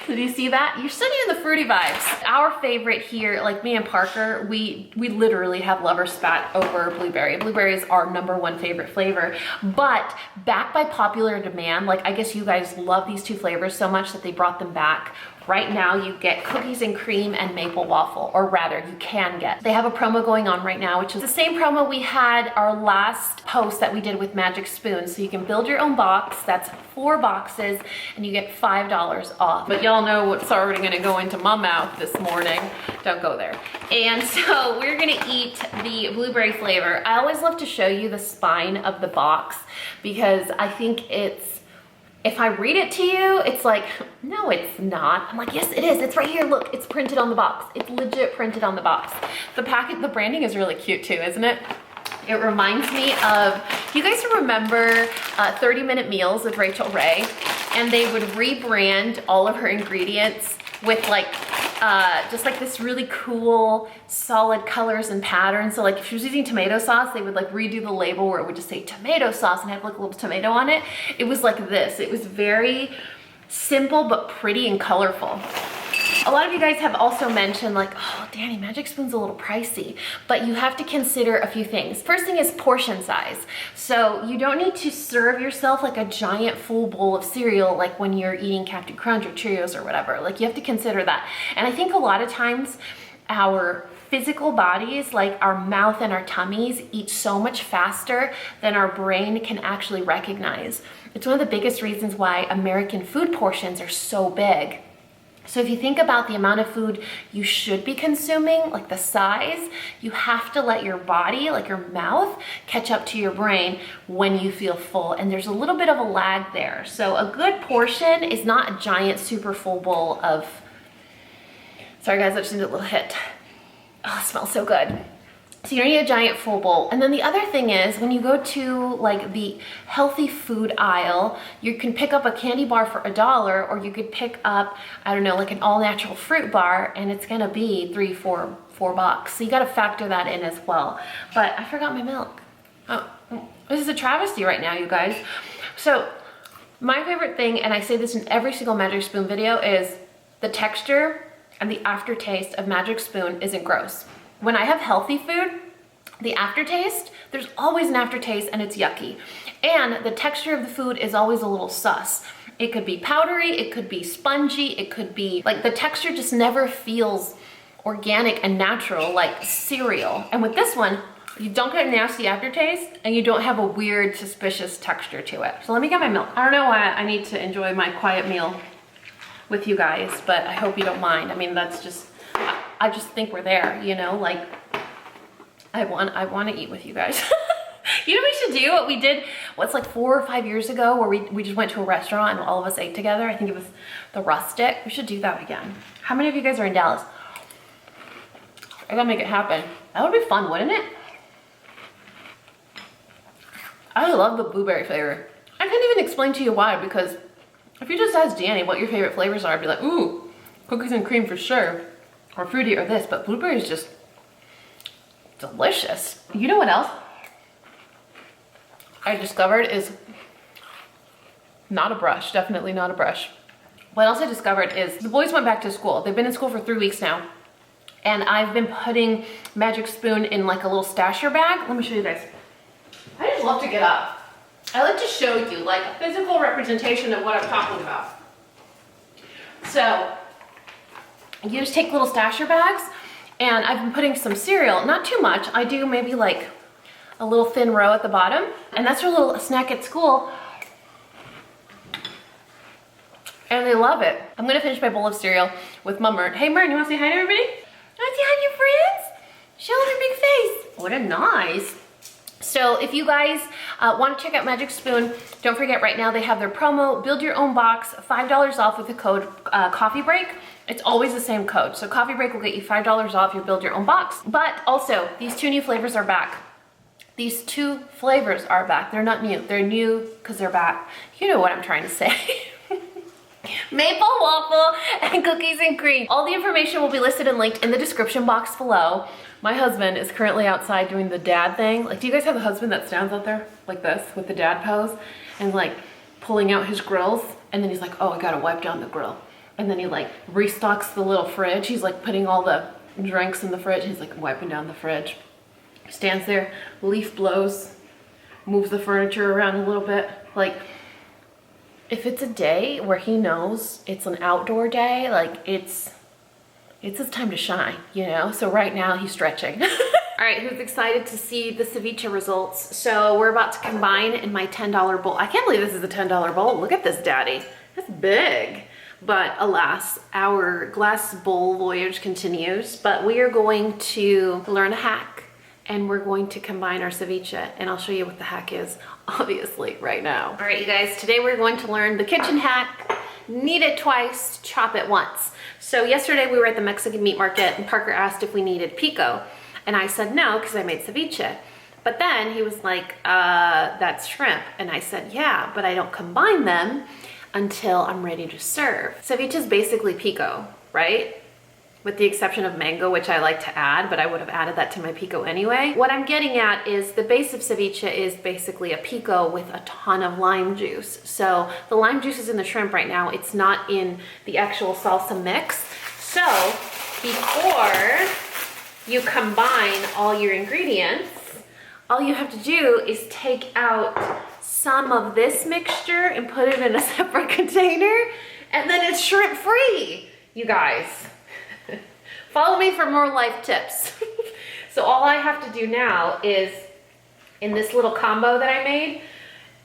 Did you see that? You're sitting in the fruity vibes. Our favorite here, like me and Parker, we literally have lover spat over blueberry. Blueberry is our #1 favorite flavor, but backed by popular demand, like I guess you guys love these 2 flavors so much that they brought them back. Right now you get cookies and cream and maple waffle, or rather you can get. They have a promo going on right now, which is the same promo we had our last post that we did with Magic Spoon. So you can build your own box, that's 4 boxes, and you get $5 off. But y'all know what's already gonna go into my mouth this morning. Don't go there. And so we're gonna eat the blueberry flavor. I always love to show you the spine of the box because I think if I read it to you, it's like, no, it's not. I'm like, yes, it is. It's right here. Look, it's printed on the box. It's legit printed on the box. The branding is really cute too, isn't it? It reminds me of, do you guys remember 30-Minute Meals with Rachel Ray? And they would rebrand all of her ingredients with like, just like this really cool, solid colors and patterns. So like if she was using tomato sauce, they would like redo the label where it would just say tomato sauce and have like a little tomato on it. It was like this. It was very simple, but pretty and colorful. A lot of you guys have also mentioned like, oh, Dani, Magic Spoon's a little pricey, but you have to consider a few things. First thing is portion size. So you don't need to serve yourself like a giant full bowl of cereal like when you're eating Captain Crunch or Cheerios or whatever. Like you have to consider that. And I think a lot of times our physical bodies, like our mouth and our tummies, eat so much faster than our brain can actually recognize. It's one of the biggest reasons why American food portions are so big. So if you think about the amount of food you should be consuming, like the size, you have to let your body, like your mouth, catch up to your brain when you feel full. And there's a little bit of a lag there. So a good portion is not a giant super full bowl of, Sorry guys, I just need a little hit. Oh, it smells so good. So you're gonna need a giant full bowl. And then the other thing is, when you go to like the healthy food aisle, you can pick up a candy bar for $1, or you could pick up, I don't know, like an all natural fruit bar, and it's gonna be $4. So you gotta factor that in as well. But I forgot my milk. Oh, this is a travesty right now, you guys. So my favorite thing, and I say this in every single Magic Spoon video, is the texture and the aftertaste of Magic Spoon isn't gross. When I have healthy food, the aftertaste, there's always an aftertaste and it's yucky. And the texture of the food is always a little sus. It could be powdery, it could be spongy, it could be, like the texture just never feels organic and natural like cereal. And with this one, you don't get a nasty aftertaste and you don't have a weird, suspicious texture to it. So let me get my milk. I don't know why I need to enjoy my quiet meal with you guys, but I hope you don't mind. I mean, that's just, I just think we're there, you know, like I want to eat with you guys. You know what we should do? What we did, what's like 4 or 5 years ago, where we just went to a restaurant and all of us ate together. I think it was the Rustic. We should do that again. How many of you guys are in Dallas? I gotta make it happen. That would be fun, wouldn't it? I love the blueberry flavor. I can't even explain to you why, because if you just ask Danny what your favorite flavors are, I'd be like, ooh, cookies and cream for sure, or fruity or this, but blueberry is just delicious. You know what else I discovered is not a brush, definitely not a brush. What else I discovered is the boys went back to school. They've been in school for 3 weeks now. And I've been putting Magic Spoon in like a little stasher bag. Let me show you guys. I just love to get up. I like to show you like a physical representation of what I'm talking about. So you just take little stasher bags, and I've been putting some cereal, not too much. I do maybe like a little thin row at the bottom, and that's their little snack at school. And they love it. I'm gonna finish my bowl of cereal with my Mern. Hey Mern, you wanna say hi to everybody? Wanna say hi to your friends? Show their big face. What a nice. So if you guys want to check out Magic Spoon, don't forget right now they have their promo, build your own box, $5 off with the code CoffeeBreak. It's always the same code. So CoffeeBreak will get you $5 off your build your own box. But also, these 2 new flavors are back. These 2 flavors are back. They're not new. They're new because they're back. You know what I'm trying to say. Maple waffle and cookies and cream. All the information will be listed and linked in the description box below. My husband is currently outside doing the dad thing. Like, do you guys have a husband that stands out there like this with the dad pose and like pulling out his grills? And then he's like, oh, I gotta wipe down the grill. And then he like restocks the little fridge. He's like putting all the drinks in the fridge. He's like wiping down the fridge. Stands there, leaf blows, moves the furniture around a little bit. Like, if it's a day where he knows it's an outdoor day, like it's his time to shine, you know? So right now he's stretching. All right, who's excited to see the ceviche results? So we're about to combine in my $10 bowl. I can't believe this is a $10 bowl. Look at this daddy, it's big. But alas, our glass bowl voyage continues, but we are going to learn a hack and we're going to combine our ceviche, and I'll show you what the hack is, obviously, right now. All right, you guys, today we're going to learn the kitchen hack, knead it twice, chop it once. So yesterday we were at the Mexican meat market and Parker asked if we needed pico, and I said no, because I made ceviche. But then he was like, that's shrimp. And I said, yeah, but I don't combine them until I'm ready to serve. Ceviche is basically pico, right? With the exception of mango, which I like to add, but I would have added that to my pico anyway. What I'm getting at is the base of ceviche is basically a pico with a ton of lime juice. So the lime juice is in the shrimp right now. It's not in the actual salsa mix. So before you combine all your ingredients, all you have to do is take out some of this mixture and put it in a separate container, and then it's shrimp free, you guys. Follow me for more life tips. So all I have to do now is, in this little combo that I made,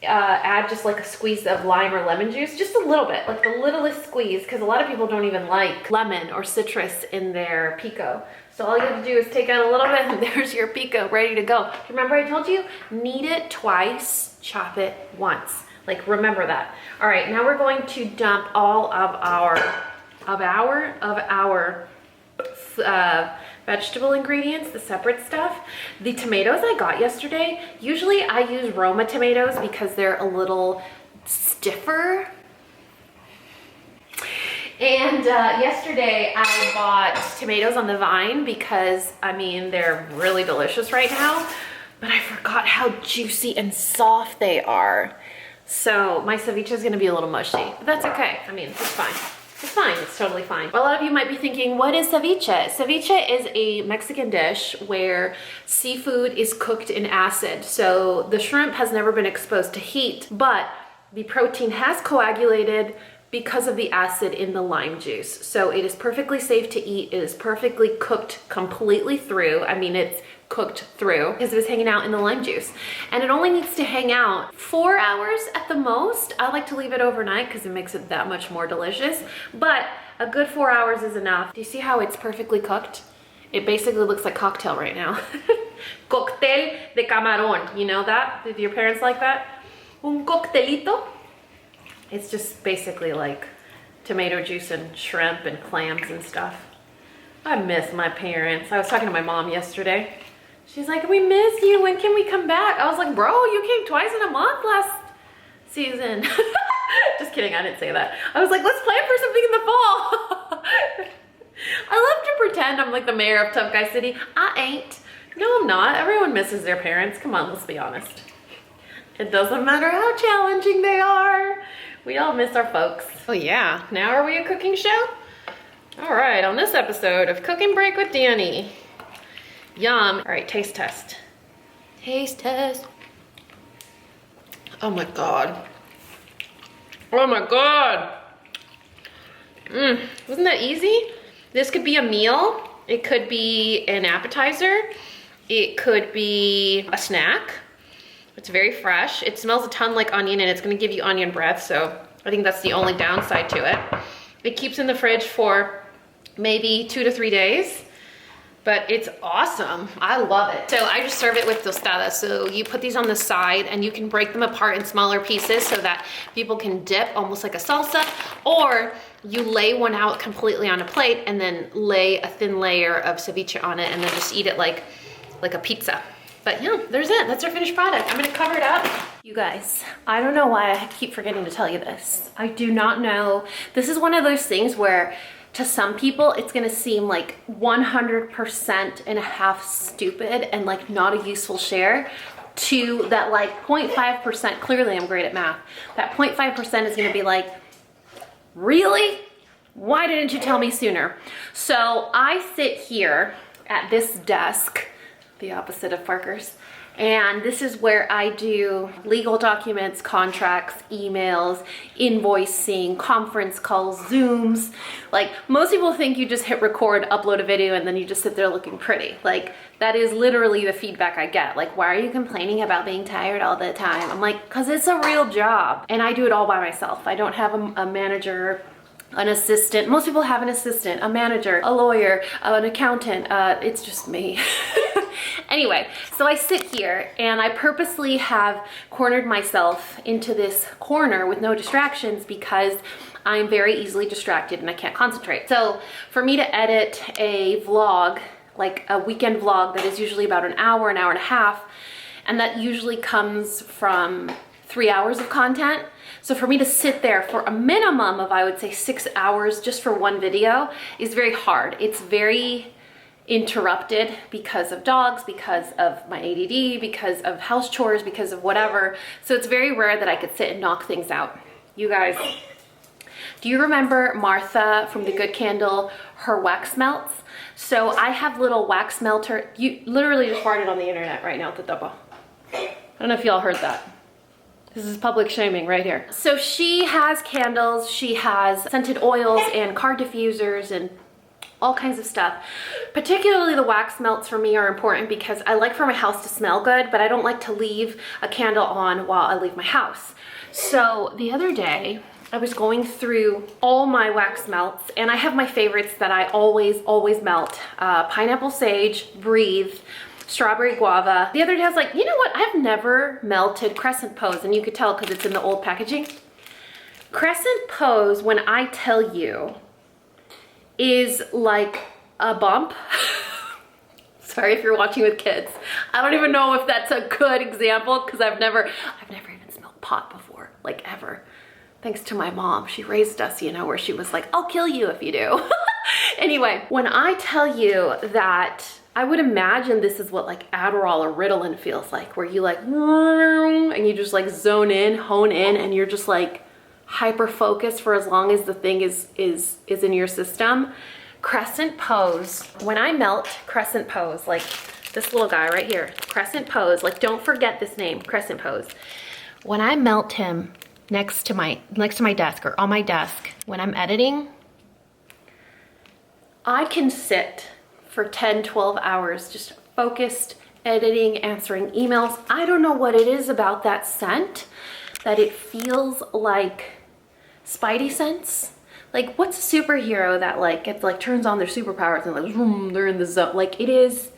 add just like a squeeze of lime or lemon juice, just a little bit, like the littlest squeeze, because a lot of people don't even like lemon or citrus in their pico. So all you have to do is take out a little bit and there's your pico ready to go. Remember I told you, knead it twice, chop it once. Like, remember that. All right, now we're going to dump all of our vegetable ingredients, the separate stuff. The tomatoes I got yesterday, usually I use Roma tomatoes because they're a little stiffer. And yesterday I bought tomatoes on the vine because, I mean, they're really delicious right now, but I forgot how juicy and soft they are. So my ceviche is gonna be a little mushy, but that's okay. I mean, it's fine. It's fine, it's totally fine. A lot of you might be thinking, what is ceviche? Ceviche is a Mexican dish where seafood is cooked in acid. So the shrimp has never been exposed to heat, but the protein has coagulated because of the acid in the lime juice. So it is perfectly safe to eat. It is perfectly cooked completely through. I mean, it's cooked through because it was hanging out in the lime juice. And it only needs to hang out 4 hours at the most. I like to leave it overnight because it makes it that much more delicious, but a good 4 hours is enough. Do you see how it's perfectly cooked? It basically looks like cocktail right now. Cóctel de camarón, you know that? Did your parents like that? Un coctelito? It's just basically like tomato juice and shrimp and clams and stuff. I miss my parents. I was talking to my mom yesterday. She's like, we miss you. When can we come back? I was like, bro, you came twice in a month last season. Just kidding, I didn't say that. I was like, let's plan for something in the fall. I love to pretend I'm like the mayor of Tough Guy City. I ain't. No, I'm not. Everyone misses their parents. Come on, let's be honest. It doesn't matter how challenging they are. We all miss our folks. Oh yeah, now are we a cooking show? All right, on this episode of Cooking Break with Dani. Yum. All right, taste test. Taste test. Oh my God. Oh my God. Wasn't that easy? This could be a meal. It could be an appetizer. It could be a snack. It's very fresh. It smells a ton like onion and it's gonna give you onion breath, so I think that's the only downside to it. It keeps in the fridge for maybe 2 to 3 days, but it's awesome. I love it. So I just serve it with tostadas. So you put these on the side and you can break them apart in smaller pieces so that people can dip almost like a salsa, or you lay one out completely on a plate and then lay a thin layer of ceviche on it and then just eat it like a pizza. But yeah, there's it. That's our finished product. I'm gonna cover it up. You guys, I don't know why I keep forgetting to tell you this. I do not know. This is one of those things where to some people, it's gonna seem like 100% and a half stupid and like not a useful share, to that like 0.5%, clearly I'm great at math, that 0.5% is gonna be like, really? Why didn't you tell me sooner? So I sit here at this desk, the opposite of Parker's, and this is where I do legal documents, contracts, emails, invoicing, conference calls, Zooms. Like, most people think you just hit record, upload a video, and then you just sit there looking pretty. Like, that is literally the feedback I get. Like, why are you complaining about being tired all the time? I'm like, because it's a real job, and I do it all by myself. I don't have a manager, an assistant. Most people have an assistant, a manager, a lawyer, an accountant. It's just me. Anyway, so I sit here and I purposely have cornered myself into this corner with no distractions because I'm very easily distracted and I can't concentrate. So for me to edit a vlog, like a weekend vlog that is usually about an hour and a half, and that usually comes from 3 hours of content. So for me to sit there for a minimum of, I would say, 6 hours just for one video is very hard. It's very interrupted because of dogs, because of my ADD, because of house chores, because of whatever. So it's very rare that I could sit and knock things out. You guys, do you remember Martha from The Good Candle, her wax melts? So I have little wax melter. You literally just farted on the internet right now, Tatopo. I don't know if y'all heard that. This is public shaming right here. So she has candles, she has scented oils and car diffusers and all kinds of stuff. Particularly the wax melts for me are important because I like for my house to smell good, but I don't like to leave a candle on while I leave my house. So the other day, I was going through all my wax melts and I have my favorites that I always melt. Pineapple Sage, Breathe, Strawberry Guava. The other day I was like, you know what? I've never melted Crescent Pose, and you could tell because it's in the old packaging. Crescent Pose, when I tell you, is like a bump. Sorry if you're watching with kids. I don't even know if that's a good example because I've never even smelled pot before, like ever. Thanks to my mom. She raised us, you know, where she was like, I'll kill you if you do. Anyway, when I tell you that, I would imagine this is what like Adderall or Ritalin feels like, where you like, and you just like zone in, hone in, and you're just like hyper focused for as long as the thing is in your system. Crescent pose. When I melt crescent pose, like this little guy right here, crescent pose, like don't forget this name, crescent pose. When I melt him next to my desk or on my desk, when I'm editing, I can sit for 10, 12 hours just focused, editing, answering emails. I don't know what it is about that scent that it feels like Spidey sense. Like, what's a superhero that like it's like turns on their superpowers and like vroom, they're in the zone? Like it is.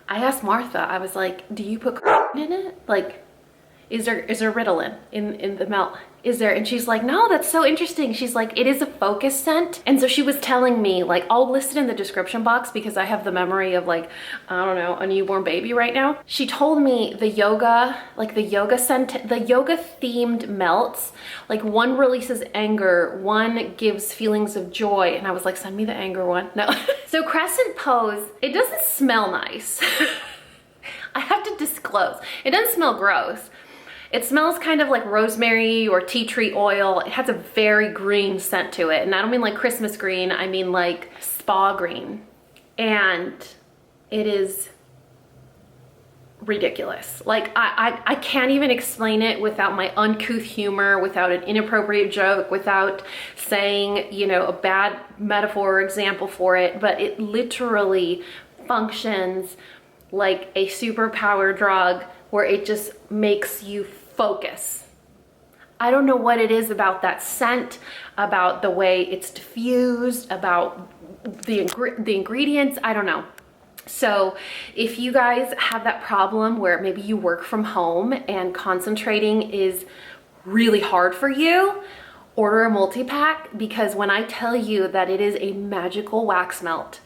I asked Martha, I was like, do you put in it? Like, is there Ritalin in the melt? Is there? And she's like, no, that's so interesting. She's like, it is a focus scent. And so she was telling me, like, I'll list it in the description box because I have the memory of like, I don't know, a newborn baby right now. She told me the yoga, like the yoga scent, the yoga themed melts, like one releases anger, one gives feelings of joy. And I was like, send me the anger one. No. So crescent pose, it doesn't smell nice. I have to disclose, it doesn't smell gross. It smells kind of like rosemary or tea tree oil. It has a very green scent to it. And I don't mean like Christmas green, I mean like spa green. And it is ridiculous. Like I can't even explain it without my uncouth humor, without an inappropriate joke, without saying, you know, a bad metaphor or example for it. But it literally functions like a superpower drug where it just makes you focus. I don't know what it is about that scent, about the way it's diffused, about the ingredients, I don't know. So if you guys have that problem where maybe you work from home and concentrating is really hard for you, order a multi-pack, because when I tell you that it is a magical wax melt,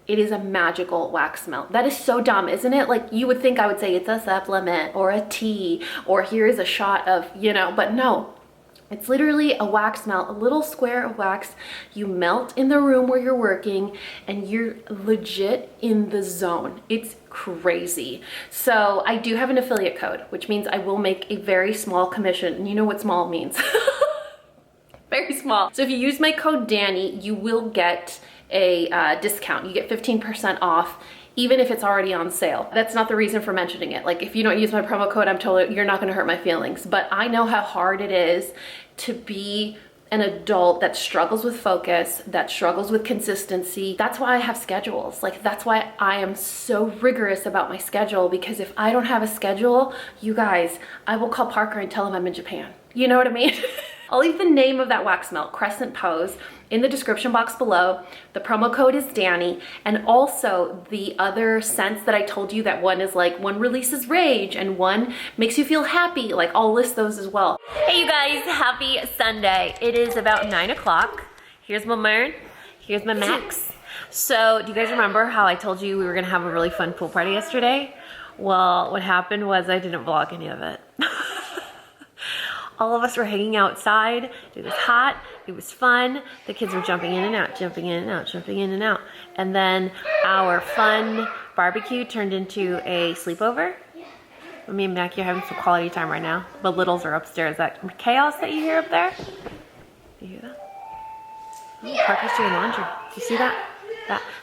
it is a magical wax melt. That is so dumb, isn't it? Like you would think I would say it's a supplement or a tea or here's a shot of, you know, but no. It's literally a wax melt, a little square of wax. You melt in the room where you're working and you're legit in the zone. It's crazy. So I do have an affiliate code, which means I will make a very small commission. And you know what small means. Very small. So if you use my code Dani, you will get a discount. You get 15% off, even if it's already on sale. That's not the reason for mentioning it. Like if you don't use my promo code, I'm totally, you're not gonna hurt my feelings. But I know how hard it is to be an adult that struggles with focus, that struggles with consistency. That's why I have schedules. Like that's why I am so rigorous about my schedule, because if I don't have a schedule, you guys, I will call Parker and tell him I'm in Japan. You know what I mean? I'll leave the name of that wax melt, Crescent Pose, in the description box below. The promo code is Dani, and also the other scents that I told you, that one is like, one releases rage and one makes you feel happy. Like I'll list those as well. Hey you guys, happy Sunday. It is about 9 o'clock. Here's my Mern, here's my Max. So do you guys remember how I told you we were gonna have a really fun pool party yesterday? Well, what happened was I didn't vlog any of it. All of us were hanging outside. It was hot. It was fun. The kids were jumping in and out, jumping in and out, jumping in and out. And then our fun barbecue turned into a sleepover. Me and Mackie are having some quality time right now. The littles are upstairs. That chaos that you hear up there? Do you hear that? Oh, Parker's doing laundry. Do you see that?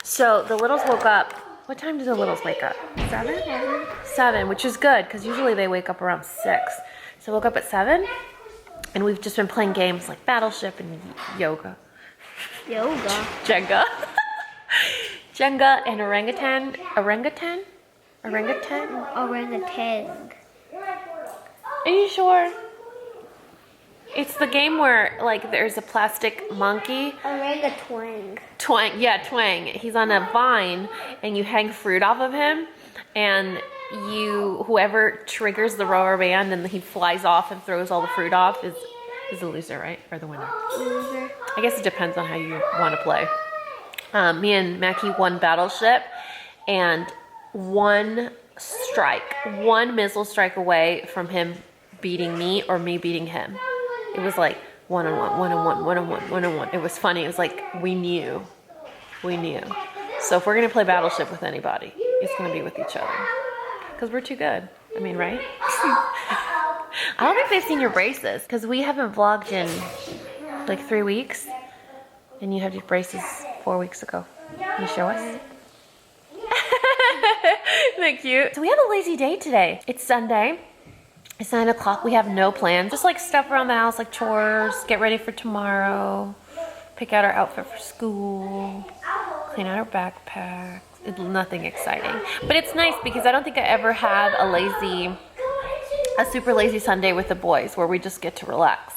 So the littles woke up. What time do the littles wake up? 7? 7, which is good because usually they wake up around 6. So I woke up at 7, and we've just been playing games like Battleship and yoga. Jenga. Jenga and orangutan. Are you sure? It's the game where like there's a plastic monkey. Twang. Yeah, Twang. He's on a vine, and you hang fruit off of him, and whoever triggers the rubber band and he flies off and throws all the fruit off is the loser, right? Or the winner? Loser. I guess it depends on how you want to play. Me and Mackie won Battleship, and one missile strike away from him beating me or me beating him. It was like 1-on-1, 1-on-1, 1-on-1, 1-on-1. It was funny. It was like we knew. So if we're gonna play Battleship with anybody, it's gonna be with each other, because we're too good. I mean, right? I don't think they've seen your braces, because we haven't vlogged in like 3 weeks, and you had your braces 4 weeks ago. Can you show us? Isn't that cute? So we have a lazy day today. It's Sunday. It's 9 o'clock. We have no plans. Just like stuff around the house, like chores, get ready for tomorrow, pick out our outfit for school, clean out our backpacks. It's nothing exciting. But it's nice because I don't think I ever had a super lazy Sunday with the boys where we just get to relax.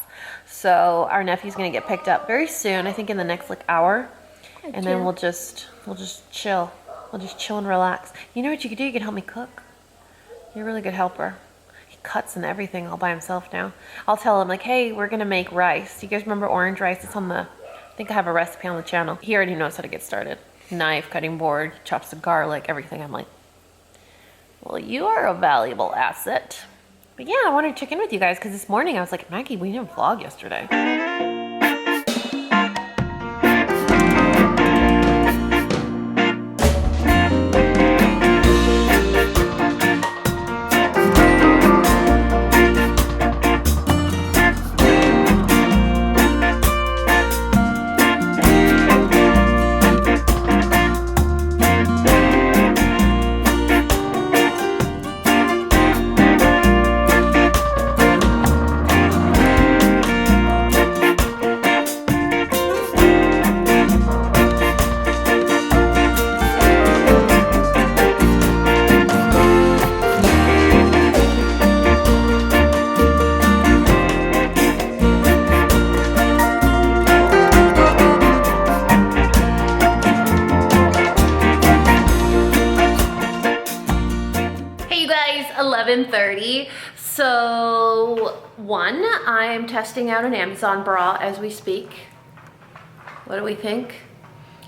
So our nephew's gonna get picked up very soon, I think in the next like hour. And then we'll just chill. We'll just chill and relax. You know what you could do? You could help me cook. You're a really good helper. He cuts and everything all by himself now. I'll tell him like, hey, we're gonna make rice. You guys remember orange rice? It's on the, I think I have a recipe on the channel. He already knows how to get started. Knife, cutting board, chops the garlic, everything. I'm like, well, you are a valuable asset. But yeah, I wanted to check in with you guys because this morning I was like, Maggie, we didn't vlog yesterday. So I'm testing out an Amazon bra as we speak. What do we think?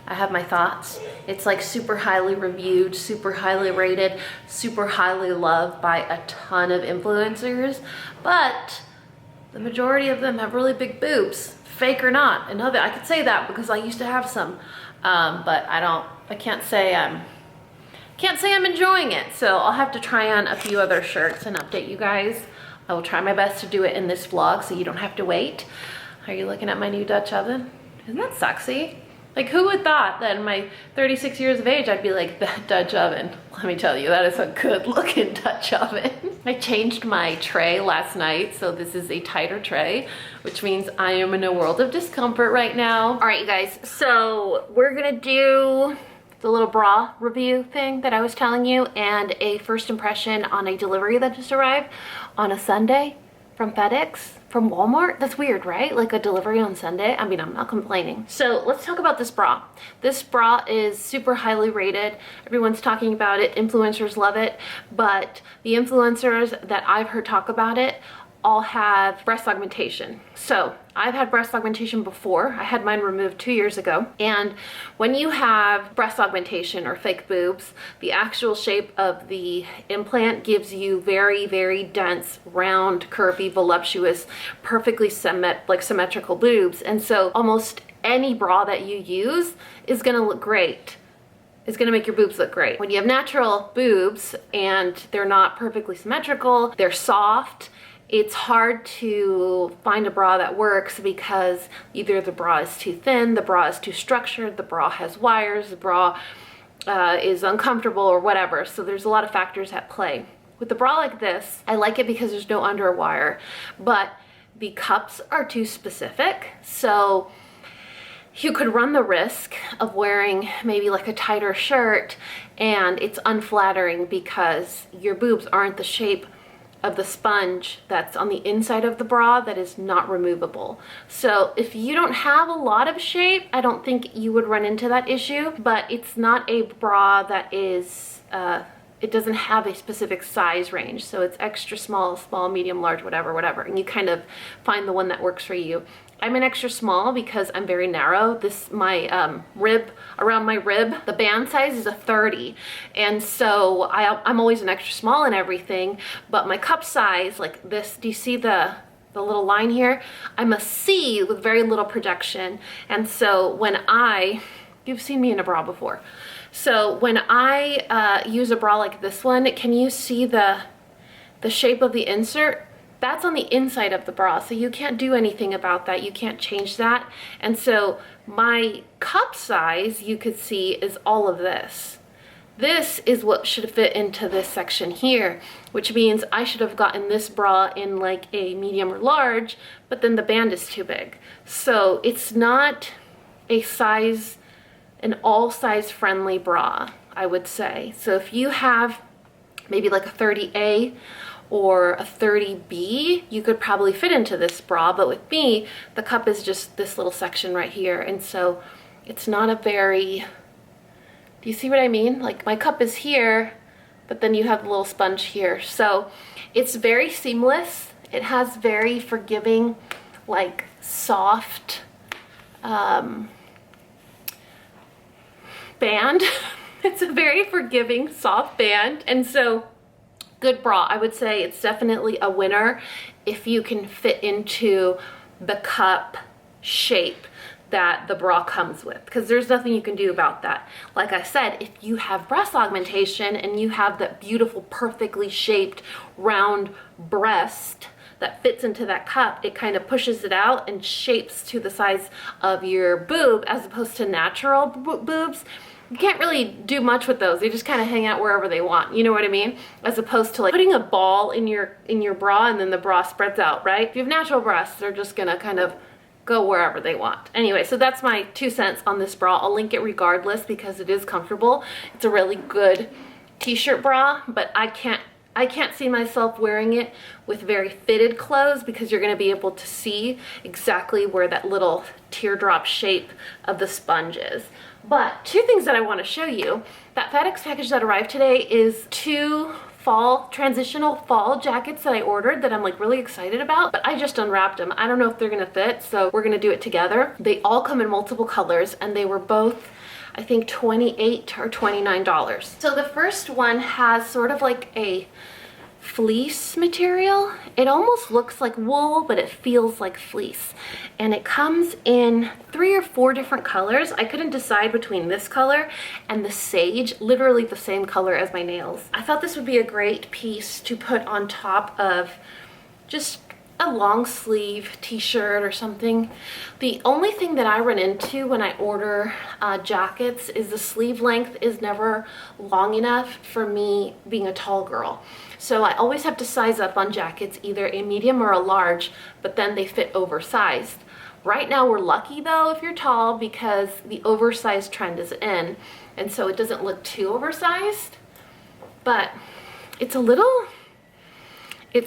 I have my thoughts. It's like super highly reviewed, super highly rated, super highly loved by a ton of influencers, but the majority of them have really big boobs, fake or not. And I could say that because I used to have some, but I can't say I'm enjoying it. So I'll have to try on a few other shirts and update you guys. I will try my best to do it in this vlog so you don't have to wait. Are you looking at my new Dutch oven? Isn't that sexy? Like, who would thought that in my 36 years of age, I'd be like, that Dutch oven. Let me tell you, that is a good looking Dutch oven. I changed my tray last night, so this is a tighter tray, which means I am in a world of discomfort right now. All right, you guys, so we're gonna do the little bra review thing that I was telling you, and a first impression on a delivery that just arrived on a Sunday from FedEx, from Walmart. That's weird, right? Like a delivery on Sunday. I mean, I'm not complaining. So let's talk about this bra. This bra is super highly rated. Everyone's talking about it. Influencers love it. But the influencers that I've heard talk about it all have breast augmentation. So I've had breast augmentation before. I had mine removed 2 years ago. And when you have breast augmentation or fake boobs, the actual shape of the implant gives you very, very dense, round, curvy, voluptuous, perfectly symmetrical boobs. And so almost any bra that you use is gonna look great. It's gonna make your boobs look great. When you have natural boobs and they're not perfectly symmetrical, they're soft, it's hard to find a bra that works because either the bra is too thin, the bra is too structured, the bra has wires, the bra is uncomfortable or whatever. So there's a lot of factors at play. With a bra like this, I like it because there's no underwire, but the cups are too specific. So you could run the risk of wearing maybe like a tighter shirt and it's unflattering because your boobs aren't the shape of the sponge that's on the inside of the bra that is not removable. So if you don't have a lot of shape, I don't think you would run into that issue, but it's not a bra that is it doesn't have a specific size range. So it's extra small, small, medium, large, whatever. And you kind of find the one that works for you. I'm an extra small because I'm very narrow. My rib, around my rib, the band size is a 30. And so I'm always an extra small and everything, but my cup size, like this, do you see the little line here? I'm a C with very little projection. And so when you've seen me in a bra before. So when I use a bra like this one, can you see the shape of the insert? That's on the inside of the bra, so you can't do anything about that. You can't change that. And so my cup size, you could see, is all of this. This is what should fit into this section here, which means I should have gotten this bra in like a medium or large, but then the band is too big. So it's not an all size friendly bra, I would say. So if you have maybe like a 30A or a 30B, you could probably fit into this bra, but with me, the cup is just this little section right here, and so it's not a very, do you see what I mean? Like my cup is here, but then you have the little sponge here. So it's very seamless. It has very forgiving, like soft band. It's a very forgiving, soft band, and so good bra. I would say it's definitely a winner if you can fit into the cup shape that the bra comes with, because there's nothing you can do about that. Like I said, if you have breast augmentation and you have that beautiful, perfectly shaped, round breast that fits into that cup, it kind of pushes it out and shapes to the size of your boob, as opposed to natural boobs. You can't really do much with those. They just kind of hang out wherever they want. You know what I mean? As opposed to like putting a ball in your bra and then the bra spreads out, right? If you have natural breasts, they're just gonna kind of go wherever they want. Anyway, so that's my 2 cents on this bra. I'll link it regardless because it is comfortable. It's a really good t-shirt bra, but I can't see myself wearing it with very fitted clothes because you're gonna be able to see exactly where that little teardrop shape of the sponge is. But 2 things that I want to show you. That FedEx package that arrived today is 2 transitional fall jackets that I ordered that I'm like really excited about, but I just unwrapped them. I don't know if they're gonna fit, so we're gonna do it together. They all come in multiple colors and they were both, I think, $28 or $29. So the first one has sort of like a fleece material. It almost looks like wool, but it feels like fleece. And it comes in 3 or 4 different colors. I couldn't decide between this color and the sage, literally the same color as my nails. I thought this would be a great piece to put on top of just a long sleeve t-shirt or something. The only thing that I run into when I order jackets is the sleeve length is never long enough for me being a tall girl. So I always have to size up on jackets, either a medium or a large, but then they fit oversized. Right now we're lucky though if you're tall because the oversized trend is in, and so it doesn't look too oversized, but it's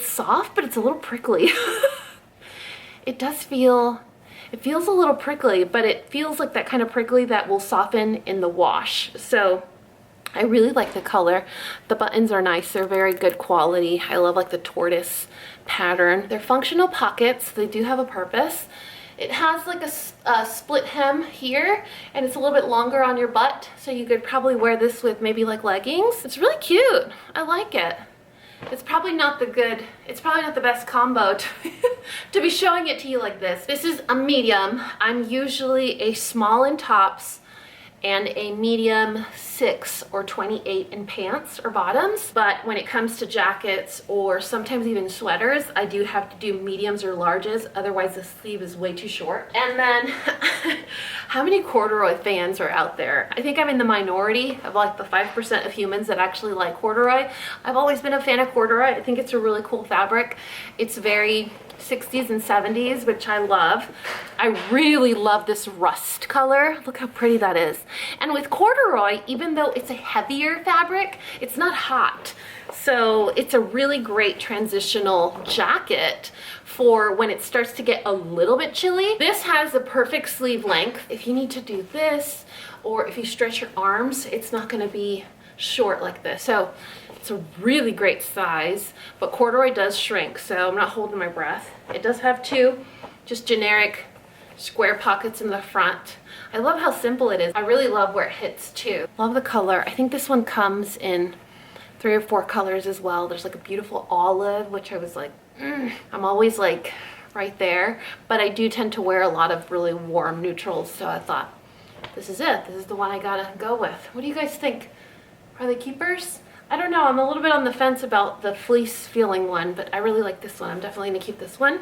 soft, but it's a little prickly. It feels a little prickly, but it feels like that kind of prickly that will soften in the wash. So I really like the color. The buttons are nice. They're very good quality. I love like the tortoise pattern. They're functional pockets. They do have a purpose. It has like a split hem here, and it's a little bit longer on your butt, so you could probably wear this with maybe like leggings. It's really cute. I like it. It's probably not the best combo to be showing it to you like this. This is a medium. I'm usually a small in tops and a medium 6 or 28 in pants or bottoms, but when it comes to jackets or sometimes even sweaters, I do have to do mediums or larges, otherwise the sleeve is way too short. And then how many corduroy fans are out there? I think I'm in the minority of like the 5% of humans that actually like corduroy. I've always been a fan of corduroy. I think it's a really cool fabric. It's very 60s and 70s, which I love. I really love this rust color. Look how pretty that is. And with corduroy, even though it's a heavier fabric, it's not hot. So it's a really great transitional jacket for when it starts to get a little bit chilly. This has a perfect sleeve length. If you need to do this, or if you stretch your arms, it's not gonna be short like this. So It's a really great size, but corduroy does shrink, so I'm not holding my breath. It does have two just generic square pockets in the front. I love how simple it is. I really love where it hits too. Love the color. I think this one comes in 3 or 4 colors as well. There's like a beautiful olive, which I was like, I'm always like right there, but I do tend to wear a lot of really warm neutrals, so I thought, this is it. This is the one I gotta go with. What do you guys think? Are they keepers? I don't know. I'm a little bit on the fence about the fleece feeling one, but I really like this one. I'm definitely gonna keep this one.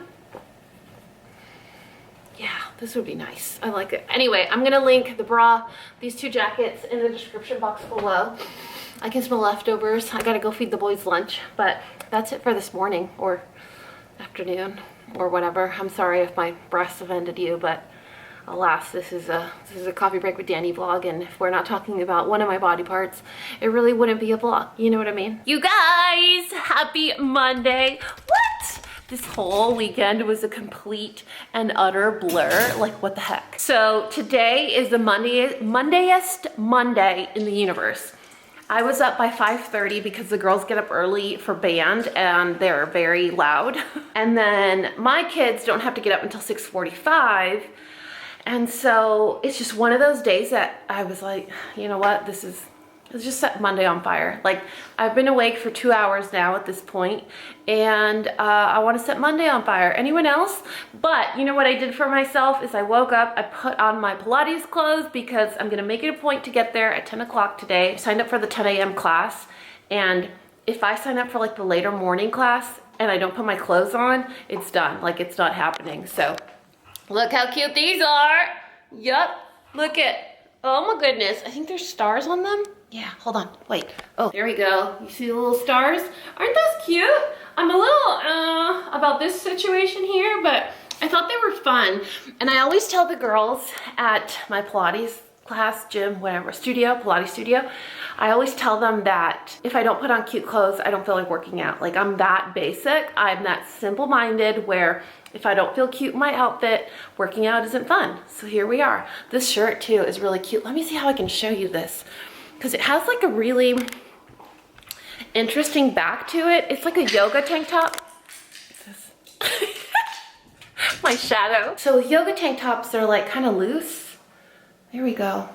Yeah, this would be nice. I like it. Anyway, I'm gonna link the bra, these 2 jackets in the description box below. I can smell leftovers. I gotta go feed the boys lunch, but that's it for this morning or afternoon or whatever. I'm sorry if my breasts offended you, but alas, this is a Coffee Break with Dani vlog, and if we're not talking about one of my body parts, it really wouldn't be a vlog. You know what I mean? You guys, happy Monday. What? This whole weekend was a complete and utter blur. Like, what the heck? So today is the Mondayest Monday in the universe. I was up by 5:30 because the girls get up early for band and they're very loud. And then my kids don't have to get up until 6:45. And so it's just one of those days that I was like, you know what, let's just set Monday on fire. Like, I've been awake for 2 hours now at this point, and I want to set Monday on fire. Anyone else? But you know what I did for myself is I woke up, I put on my Pilates clothes because I'm going to make it a point to get there at 10 o'clock today. I signed up for the 10 a.m. class, and if I sign up for like the later morning class and I don't put my clothes on, it's done. Like, it's not happening. So look how cute these are. Yup. Look at, oh my goodness. I think there's stars on them. Yeah, hold on, wait. Oh, there we go. You see the little stars? Aren't those cute? I'm a little about this situation here, but I thought they were fun. And I always tell the girls at my Pilates class, gym, whatever, studio, Pilates studio, I always tell them that if I don't put on cute clothes, I don't feel like working out. Like, I'm that basic. I'm that simple-minded where if I don't feel cute in my outfit, working out isn't fun. So here we are. This shirt too is really cute. Let me see how I can show you this, because it has like a really interesting back to it. It's like a yoga tank top. My shadow. So yoga tank tops are like kind of loose. There we go.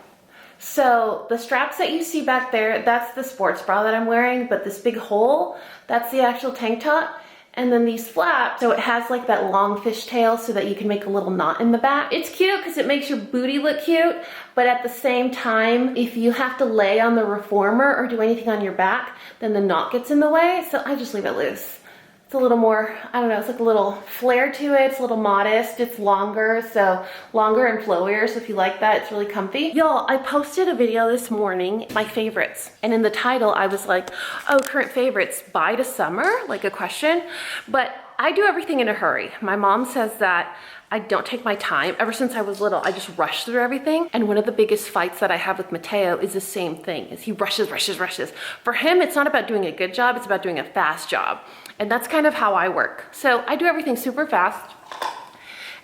So the straps that you see back there, that's the sports bra that I'm wearing, but this big hole, that's the actual tank top. And then these flaps, so it has like that long fishtail so that you can make a little knot in the back. It's cute because it makes your booty look cute, but at the same time, if you have to lay on the reformer or do anything on your back, then the knot gets in the way, so I just leave it loose. It's a little more, I don't know, it's like a little flare to it. It's a little modest. It's longer, so longer and flowier. So if you like that, it's really comfy. Y'all, I posted a video this morning, my favorites. And in the title, I was like, oh, current favorites, bye to summer, like a question. But I do everything in a hurry. My mom says that I don't take my time. Ever since I was little, I just rush through everything. And one of the biggest fights that I have with Mateo is the same thing, is he rushes. For him, it's not about doing a good job, it's about doing a fast job. And that's kind of how I work. So I do everything super fast.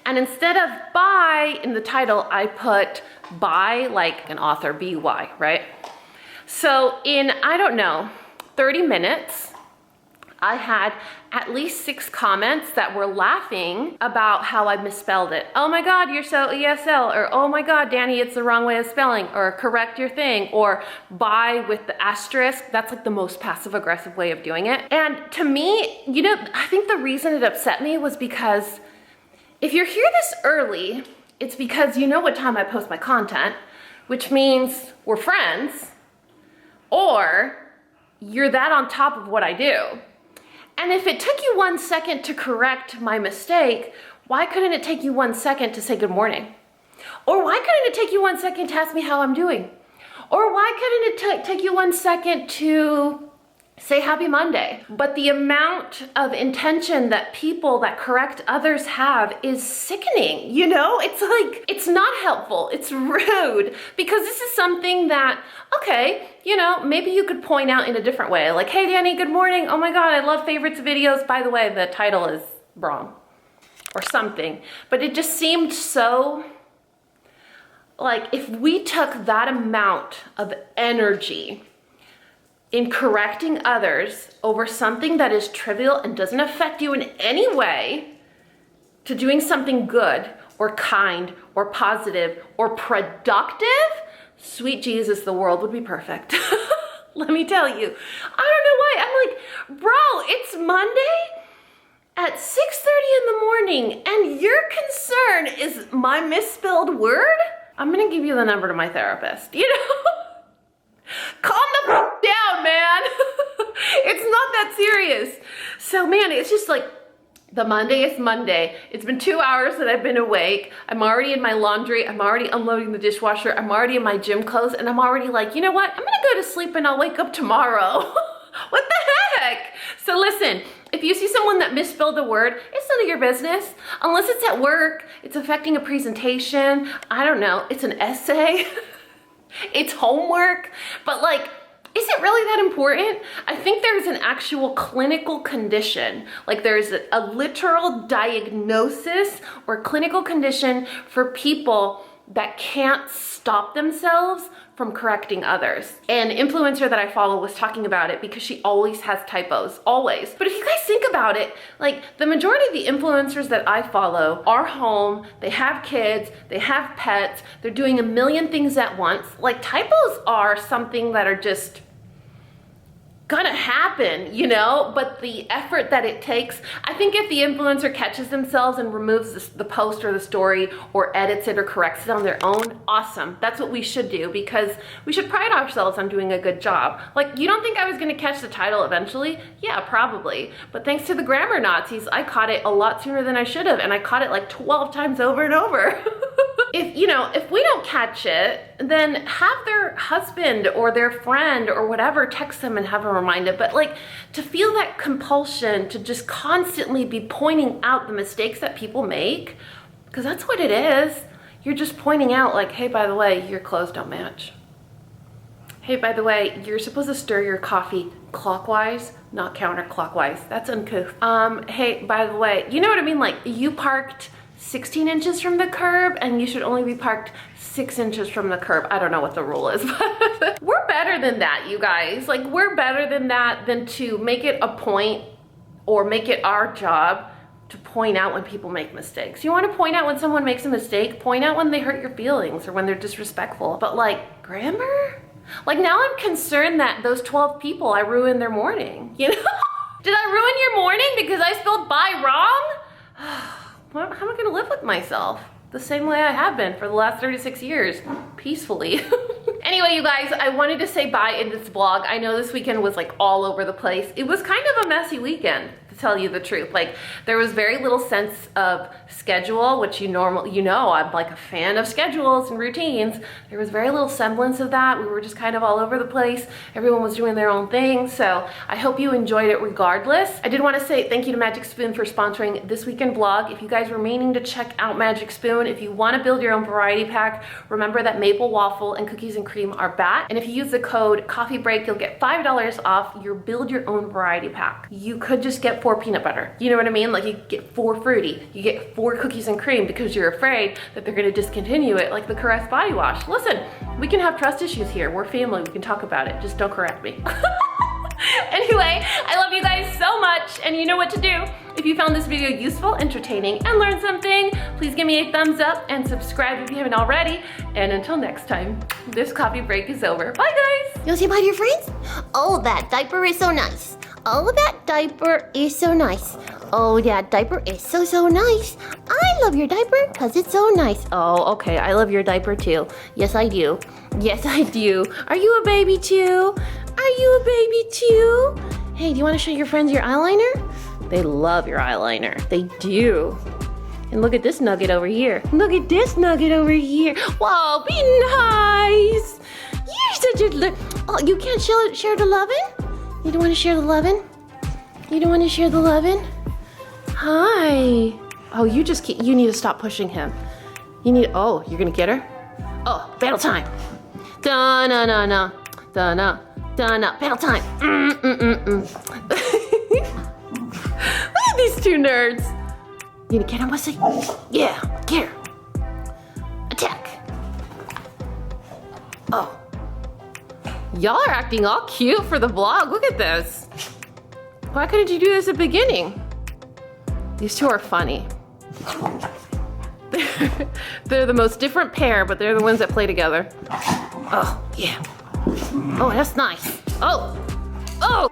And instead of by in the title, I put by like an author, B-Y, right? So in, I don't know, 30 minutes, I had at least 6 comments that were laughing about how I misspelled it. Oh my God, you're so ESL, or oh my God, Dani, it's the wrong way of spelling, or correct your thing, or by with the asterisk. That's like the most passive aggressive way of doing it. And to me, you know, I think the reason it upset me was because if you're here this early, it's because you know what time I post my content, which means we're friends, or you're that on top of what I do. And if it took you 1 second to correct my mistake, why couldn't it take you 1 second to say good morning? Or why couldn't it take you 1 second to ask me how I'm doing? Or why couldn't it take you 1 second to say happy Monday? But the amount of intention that people that correct others have is sickening, you know? It's like, it's not helpful, it's rude, because this is something that, okay, you know, maybe you could point out in a different way. Like, hey Dani, good morning. Oh my God, I love favorites videos. By the way, the title is wrong or something. But it just seemed so, like, if we took that amount of energy in correcting others over something that is trivial and doesn't affect you in any way to doing something good or kind or positive or productive, sweet Jesus, the world would be perfect. Let me tell you. I don't know why. I'm like, bro, it's Monday at 6:30 in the morning and your concern is my misspelled word? I'm gonna give you the number to my therapist, you know? Calm the fuck down, man. It's not that serious. So man, it's just like, the Monday is Monday. It's been 2 hours that I've been awake. I'm already in my laundry. I'm already unloading the dishwasher. I'm already in my gym clothes and I'm already like, you know what? I'm gonna go to sleep and I'll wake up tomorrow. What the heck? So listen, if you see someone that misspelled a word, it's none of your business. Unless it's at work, it's affecting a presentation. I don't know, it's an essay. It's homework. But like, is it really that important? I think there's an actual clinical condition. Like there's a literal diagnosis or clinical condition for people that can't stop themselves from correcting others. An influencer that I follow was talking about it because she always has typos, always. But if you guys think about it, like the majority of the influencers that I follow are home, they have kids, they have pets, they're doing a million things at once. Like typos are something that are just gonna happen, you know, but the effort that it takes, I think if the influencer catches themselves and removes the post or the story or edits it or corrects it on their own, awesome. That's what we should do because we should pride ourselves on doing a good job. Like, you don't think I was gonna catch the title eventually? Yeah, probably. But thanks to the grammar Nazis, I caught it a lot sooner than I should have, and I caught it like 12 times over and over. If we don't catch it, then have their husband or their friend or whatever text them and have them remind it. But like, to feel that compulsion to just constantly be pointing out the mistakes that people make, because that's what it is. You're just pointing out like, hey, by the way, your clothes don't match. Hey, by the way, you're supposed to stir your coffee clockwise, not counterclockwise. That's uncouth. Hey, by the way, you know what I mean? Like, you parked 16 inches from the curb and you should only be parked 6 inches from the curb. I don't know what the rule is, but we're better than that, you guys. Like, we're better than that than to make it a point or make it our job to point out when people make mistakes. You want to point out when someone makes a mistake, point out when they hurt your feelings or when they're disrespectful. But like, grammar? Like, now I'm concerned that those 12 people, I ruined their morning, you know? Did I ruin your morning because I spelled by wrong? How am I gonna live with myself? The same way I have been for the last 36 years, peacefully. Anyway, you guys, I wanted to say bye in this vlog. I know this weekend was like all over the place. It was kind of a messy weekend, to tell you the truth. Like, there was very little sense of schedule, which you know I'm like a fan of schedules and routines. There was very little semblance of that. We were just kind of all over the place. Everyone was doing their own thing. So I hope you enjoyed it regardless. I did want to say thank you to Magic Spoon for sponsoring this weekend vlog. If you guys were meaning to check out Magic Spoon, if you want to build your own variety pack, remember that maple waffle and cookies and cream are back. And if you use the code CoffeeBreak, you'll get $5 off your build your own variety pack. You could just get 4 peanut butter. You know what I mean? Like, you get 4 fruity. You get 4 cookies and cream because you're afraid that they're gonna discontinue it, like the Caress body wash. Listen, we can have trust issues here. We're family, we can talk about it. Just don't correct me. Anyway, I love you guys so much, and you know what to do. If you found this video useful, entertaining, and learned something, please give me a thumbs up and subscribe if you haven't already. And until next time, this coffee break is over. Bye, guys. You'll say bye to your friends? Oh, that diaper is so nice. Oh, that diaper is so nice. Oh, that diaper is so, so nice. I love your diaper because it's so nice. Oh, okay, I love your diaper too. Yes, I do. Yes, I do. Are you a baby too? Are you a baby too? Hey, do you want to show your friends your eyeliner? They love your eyeliner. They do. And look at this nugget over here. Look at this nugget over here. Whoa, be nice. You're such a... Oh, you can't share the lovin'? You don't want to share the lovin'? You don't want to share the lovin'? Hi. Oh, you need to stop pushing him. Oh, you're gonna get her? Oh, battle time. Da-na-na-na. Da-na. Da-na. Battle time. Look at these two nerds. You gonna get him, Wesley? Yeah, get her. Attack. Oh. Y'all are acting all cute for the vlog. Look at this. Why couldn't you do this at the beginning? These two are funny. They're the most different pair, but they're the ones that play together. Oh, yeah. Oh, that's nice. Oh,